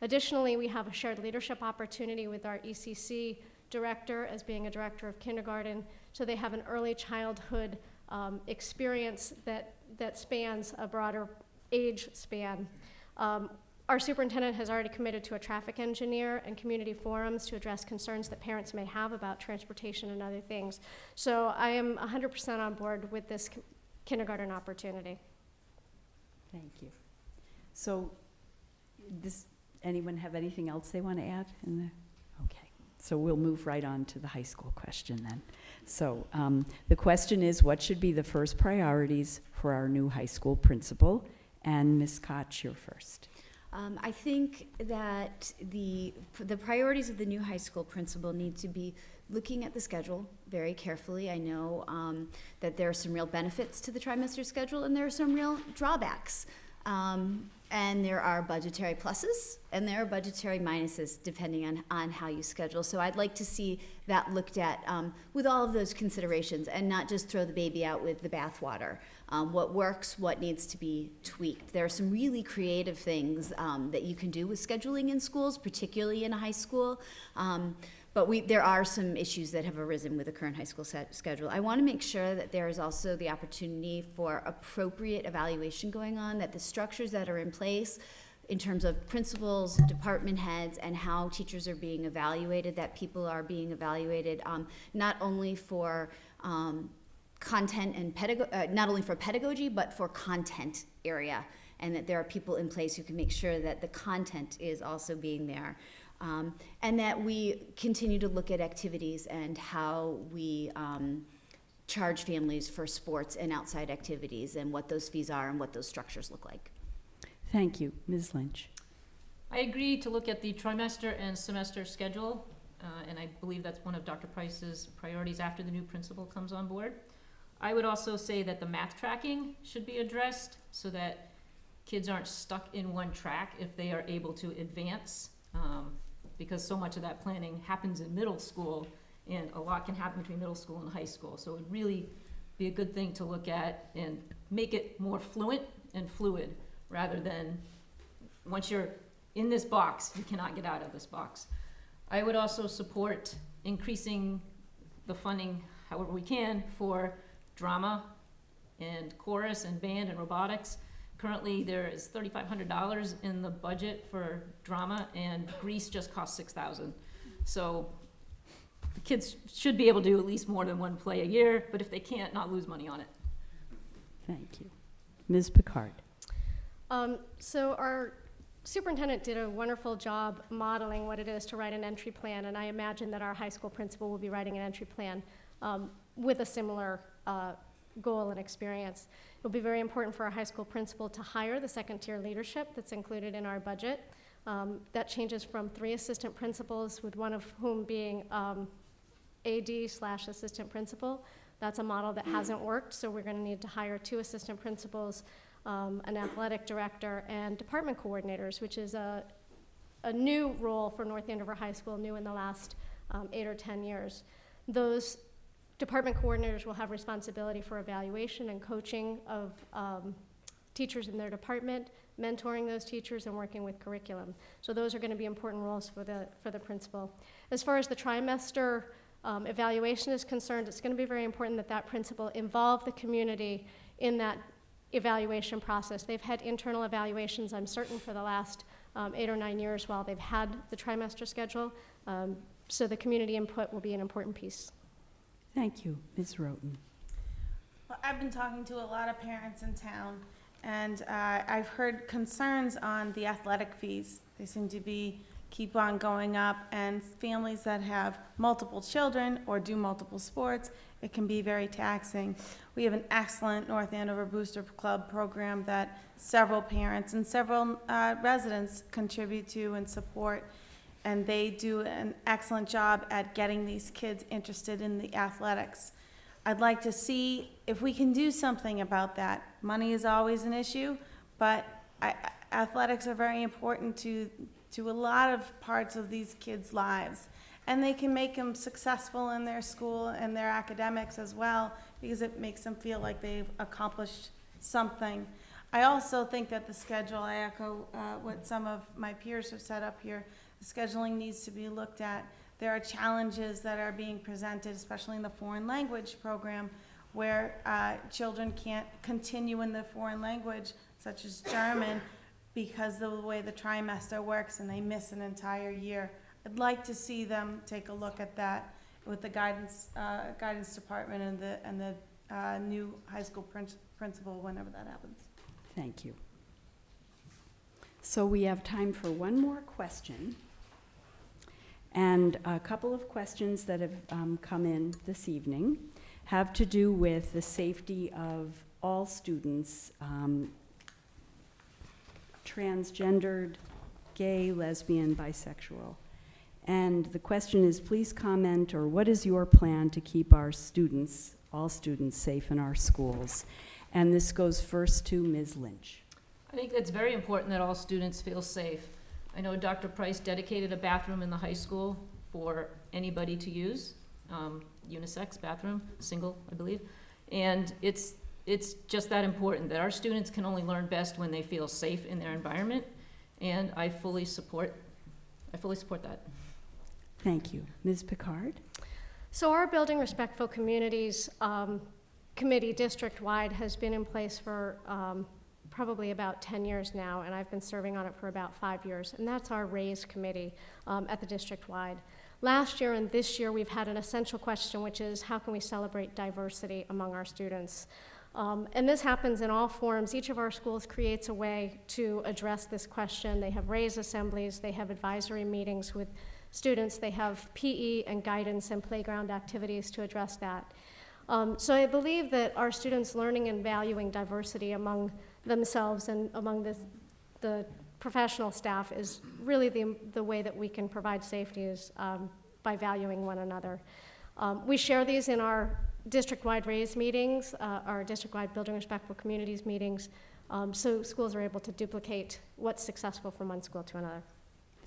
Additionally, we have a shared leadership opportunity with our ECC director as being a director of kindergarten, so they have an early childhood experience that spans a broader age span. Our superintendent has already committed to a traffic engineer and community forums to address concerns that parents may have about transportation and other things. So I am 100% on board with this kindergarten opportunity. Thank you. So, anyone have anything else they want to add in there? Okay. So we'll move right on to the high school question then. So the question is, what should be the first priorities for our new high school principal? And Ms. Koch, you're first. I think that the priorities of the new high school principal need to be looking at the schedule very carefully. I know that there are some real benefits to the trimester schedule, and there are some real drawbacks. And there are budgetary pluses and there are budgetary minuses depending on how you schedule. So I'd like to see that looked at with all of those considerations and not just throw the baby out with the bathwater. What works, what needs to be tweaked. There are some really creative things that you can do with scheduling in schools, particularly in a high school. But there are some issues that have arisen with the current high school schedule. I want to make sure that there is also the opportunity for appropriate evaluation going on, that the structures that are in place in terms of principals, department heads, and how teachers are being evaluated, that people are being evaluated not only for content and not only for pedagogy, but for content area, and that there are people in place who can make sure that the content is also being there. And that we continue to look at activities and how we charge families for sports and outside activities and what those fees are and what those structures look like. Thank you. Ms. Lynch. I agree to look at the trimester and semester schedule, and I believe that's one of Dr. Price's priorities after the new principal comes on board. I would also say that the math tracking should be addressed so that kids aren't stuck in one track if they are able to advance. Because so much of that planning happens in middle school, and a lot can happen between middle school and high school. So it would really be a good thing to look at and make it more fluent and fluid, rather than once you're in this box, you cannot get out of this box. I would also support increasing the funding, however we can, for drama and chorus and band and robotics. Currently, there is $3,500 in the budget for drama, and Grease just costs $6,000. So the kids should be able to do at least more than one play a year, but if they can't, not lose money on it. Thank you. Ms. Picard. So our superintendent did a wonderful job modeling what it is to write an entry plan, and I imagine that our high school principal will be writing an entry plan with a similar goal and experience. It will be very important for our high school principal to hire the second-tier leadership that's included in our budget. That changes from 3 assistant principals, with one of whom being AD/assistant principal. That's a model that hasn't worked, so we're going to need to hire 2 assistant principals, an athletic director, and department coordinators, which is a new role for North Andover High School, new in the last 8 or 10 years. Those department coordinators will have responsibility for evaluation and coaching of teachers in their department, mentoring those teachers, and working with curriculum. So those are going to be important roles for the principal. As far as the trimester evaluation is concerned, it's going to be very important that that principal involve the community in that evaluation process. They've had internal evaluations, I'm certain, for the last 8 or 9 years while they've had the trimester schedule. So the community input will be an important piece. Thank you. Ms. Roten. Well, I've been talking to a lot of parents in town, and I've heard concerns on the athletic fees. They seem to keep on going up, and families that have multiple children or do multiple sports, it can be very taxing. We have an excellent North Andover Booster Club program that several parents and several residents contribute to and support, and they do an excellent job at getting these kids interested in the athletics. I'd like to see if we can do something about that. Money is always an issue, but athletics are very important to a lot of parts of these kids' lives. And they can make them successful in their school and their academics as well, because it makes them feel like they've accomplished something. I also think that the schedule, I echo what some of my peers have said up here, the scheduling needs to be looked at. There are challenges that are being presented, especially in the foreign language program, where children can't continue in the foreign language, such as German, because of the way the trimester works, and they miss an entire year. I'd like to see them take a look at that with the guidance department and the new high school principal whenever that happens. Thank you. So we have time for one more question. And a couple of questions that have come in this evening have to do with the safety of all students, transgendered, gay, lesbian, bisexual. And the question is, please comment, or what is your plan to keep our students, all students, safe in our schools? And this goes first to Ms. Lynch. I think it's very important that all students feel safe. I know Dr. Price dedicated a bathroom in the high school for anybody to use, unisex bathroom, single, I believe. And it's just that important that our students can only learn best when they feel safe in their environment, and I fully support that. Thank you. Ms. Picard? So our Building Respectful Communities committee district-wide has been in place for probably about 10 years now, and I've been serving on it for about 5 years, and that's our RAISE committee at the district-wide. Last year and this year, we've had an essential question, which is how can we celebrate diversity among our students? And this happens in all forms. Each of our schools creates a way to address this question. They have RAISE assemblies, they have advisory meetings with students, they have PE and guidance and playground activities to address that. So I believe that our students learning and valuing diversity among themselves and among the professional staff is really the way that we can provide safety is by valuing one another. We share these in our district-wide RAISE meetings, our district-wide Building Respectful Communities meetings, so schools are able to duplicate what's successful from one school to another.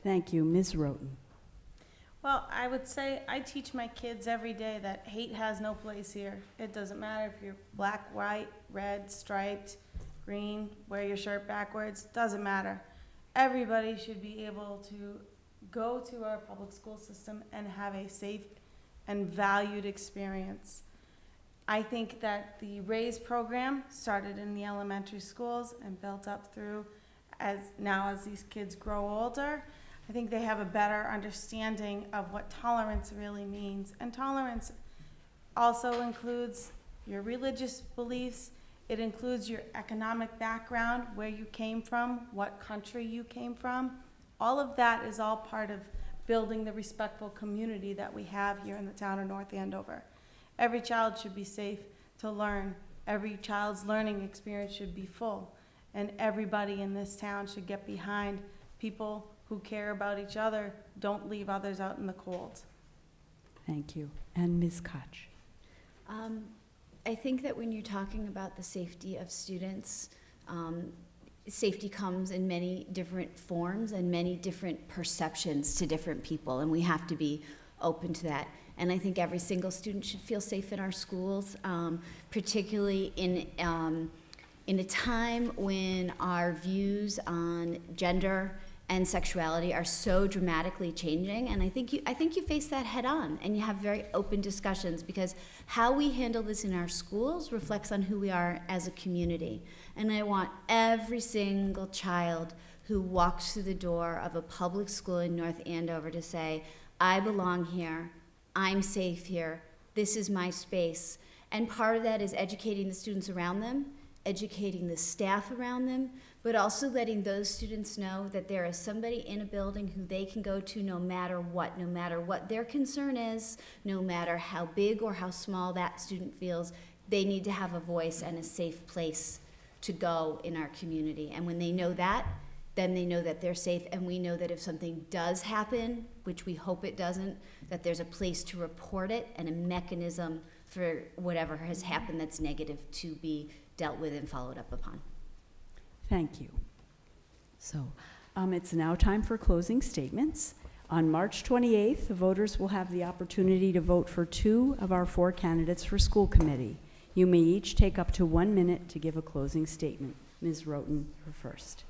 Thank you. Ms. Roten? Well, I would say I teach my kids every day that hate has no place here. It doesn't matter if you're black, white, red, striped, green, wear your shirt backwards, doesn't matter. Everybody should be able to go to our public school system and have a safe and valued experience. I think that the RAISE program started in the elementary schools and built up through as these kids grow older. I think they have a better understanding of what tolerance really means. And tolerance also includes your religious beliefs. It includes your economic background, where you came from, what country you came from. All of that is all part of building the respectful community that we have here in the town of North Andover. Every child should be safe to learn. Every child's learning experience should be full. And everybody in this town should get behind people who care about each other, don't leave others out in the cold. Thank you. And Ms. Koch? I think that when you're talking about the safety of students, safety comes in many different forms and many different perceptions to different people, and we have to be open to that. And I think every single student should feel safe in our schools, particularly in a time when our views on gender and sexuality are so dramatically changing, and I think you face that head on, and you have very open discussions, because how we handle this in our schools reflects on who we are as a community. And I want every single child who walks through the door of a public school in North Andover to say, I belong here, I'm safe here, this is my space. And part of that is educating the students around them, educating the staff around them, but also letting those students know that there is somebody in a building who they can go to no matter what their concern is, no matter how big or how small that student feels. They need to have a voice and a safe place to go in our community. And when they know that, then they know that they're safe, and we know that if something does happen, which we hope it doesn't, that there's a place to report it and a mechanism for whatever has happened that's negative to be dealt with and followed up upon. Thank you. So, it's now time for closing statements. On March 28th, the voters will have the opportunity to vote for 2 of our 4 candidates for school committee. You may each take up to 1 minute to give a closing statement. Ms. Roten, you're first.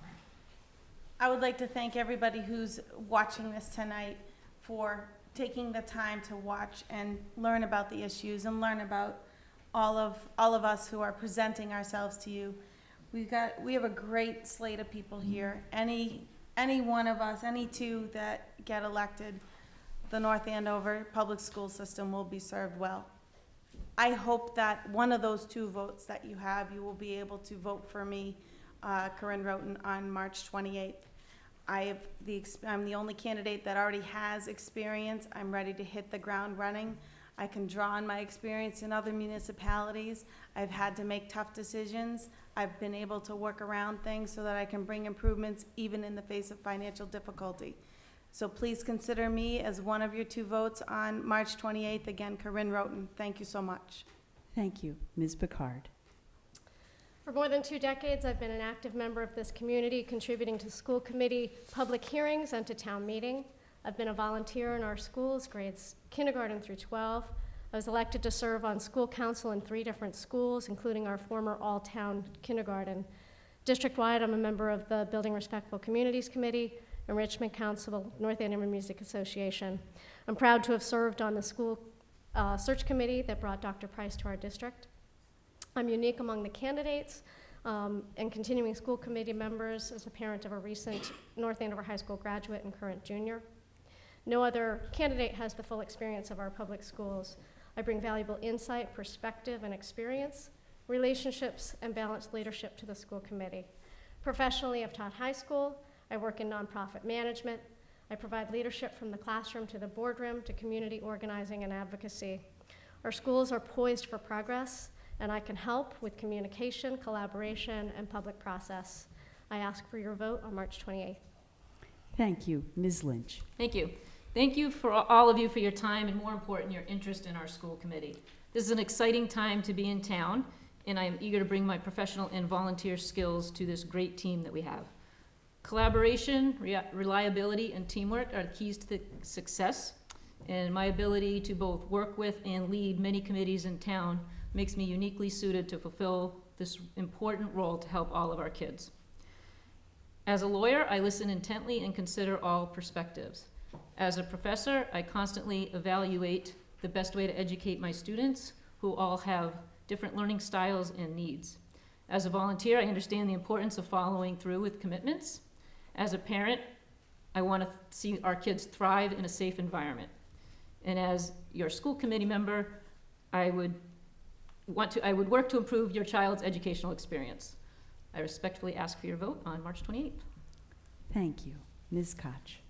I would like to thank everybody who's watching this tonight for taking the time to watch and learn about the issues and learn about all of us who are presenting ourselves to you. We have a great slate of people here. Any one of us, any 2 that get elected, the North Andover public school system will be served well. I hope that one of those 2 votes that you have, you will be able to vote for me, Corinne Roten, on March 28th. I'm the only candidate that already has experience. I'm ready to hit the ground running. I can draw on my experience in other municipalities. I've had to make tough decisions. I've been able to work around things so that I can bring improvements even in the face of financial difficulty. So please consider me as one of your 2 votes on March 28th. Again, Corinne Roten. Thank you so much. Thank you. Ms. Picard. For more than 2 decades, I've been an active member of this community, contributing to school committee public hearings and to town meeting. I've been a volunteer in our schools, grades kindergarten through 12. I was elected to serve on school council in 3 different schools, including our former all-town kindergarten. District-wide, I'm a member of the Building Respectful Communities Committee, Enrichment Council, North Andover Music Association. I'm proud to have served on the school search committee that brought Dr. Price to our district. I'm unique among the candidates and continuing school committee members as a parent of a recent North Andover High School graduate and current junior. No other candidate has the full experience of our public schools. I bring valuable insight, perspective, and experience, relationships, and balanced leadership to the school committee. Professionally, I've taught high school. I work in nonprofit management. I provide leadership from the classroom to the boardroom to community organizing and advocacy. Our schools are poised for progress, and I can help with communication, collaboration, and public process. I ask for your vote on March 28th. Thank you. Ms. Lynch. Thank you. Thank you for all of you for your time, and more important, your interest in our school committee. This is an exciting time to be in town, and I am eager to bring my professional and volunteer skills to this great team that we have. Collaboration, reliability, and teamwork are the keys to the success, and my ability to both work with and lead many committees in town makes me uniquely suited to fulfill this important role to help all of our kids. As a lawyer, I listen intently and consider all perspectives. As a professor, I constantly evaluate the best way to educate my students, who all have different learning styles and needs. As a volunteer, I understand the importance of following through with commitments. As a parent, I want to see our kids thrive in a safe environment. And as your school committee member, I would work to improve your child's educational experience. I respectfully ask for your vote on March 28th. Thank you. Ms. Koch.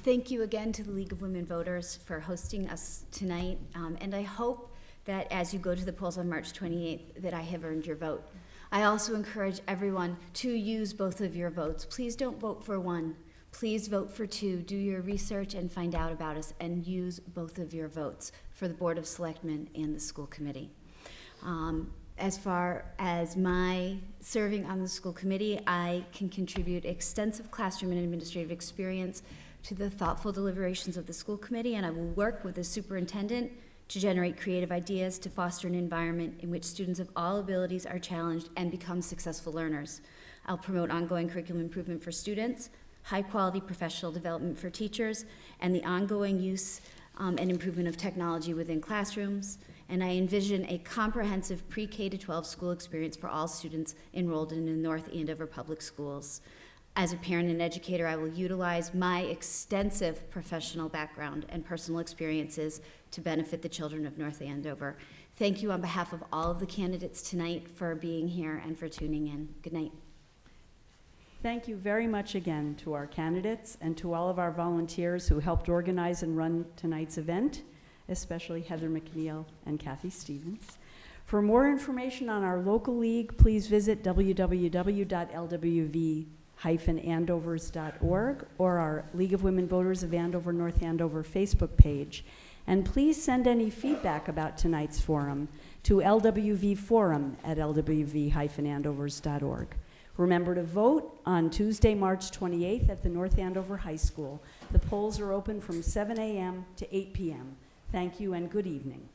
Thank you again to the League of Women Voters for hosting us tonight, and I hope that as you go to the polls on March 28th, that I have earned your vote. I also encourage everyone to use both of your votes. Please don't vote for one. Please vote for 2. Do your research and find out about us, and use both of your votes for the Board of Selectmen and the school committee. As far as my serving on the school committee, I can contribute extensive classroom and administrative experience to the thoughtful deliberations of the school committee, and I will work with the superintendent to generate creative ideas to foster an environment in which students of all abilities are challenged and become successful learners. I'll promote ongoing curriculum improvement for students. high-quality professional development for teachers, and the ongoing use and improvement of technology within classrooms. And I envision a comprehensive pre-K to 12 school experience for all students enrolled in the North Andover Public Schools. As a parent and educator, I will utilize my extensive professional background and personal experiences to benefit the children of North Andover. Thank you on behalf of all of the candidates tonight for being here and for tuning in. Good night. Thank you very much again to our candidates and to all of our volunteers who helped organize and run tonight's event, especially Heather McNeil and Kathy Stevens. For more information on our local league, please visit www.lwv-andovers.org or our League of Women Voters of Andover, North Andover Facebook page. And please send any feedback about tonight's forum to lwvforum@lwv-andovers.org. Remember to vote on Tuesday, March 28th at the North Andover High School. The polls are open from 7 a.m. to 8 p.m. Thank you and good evening.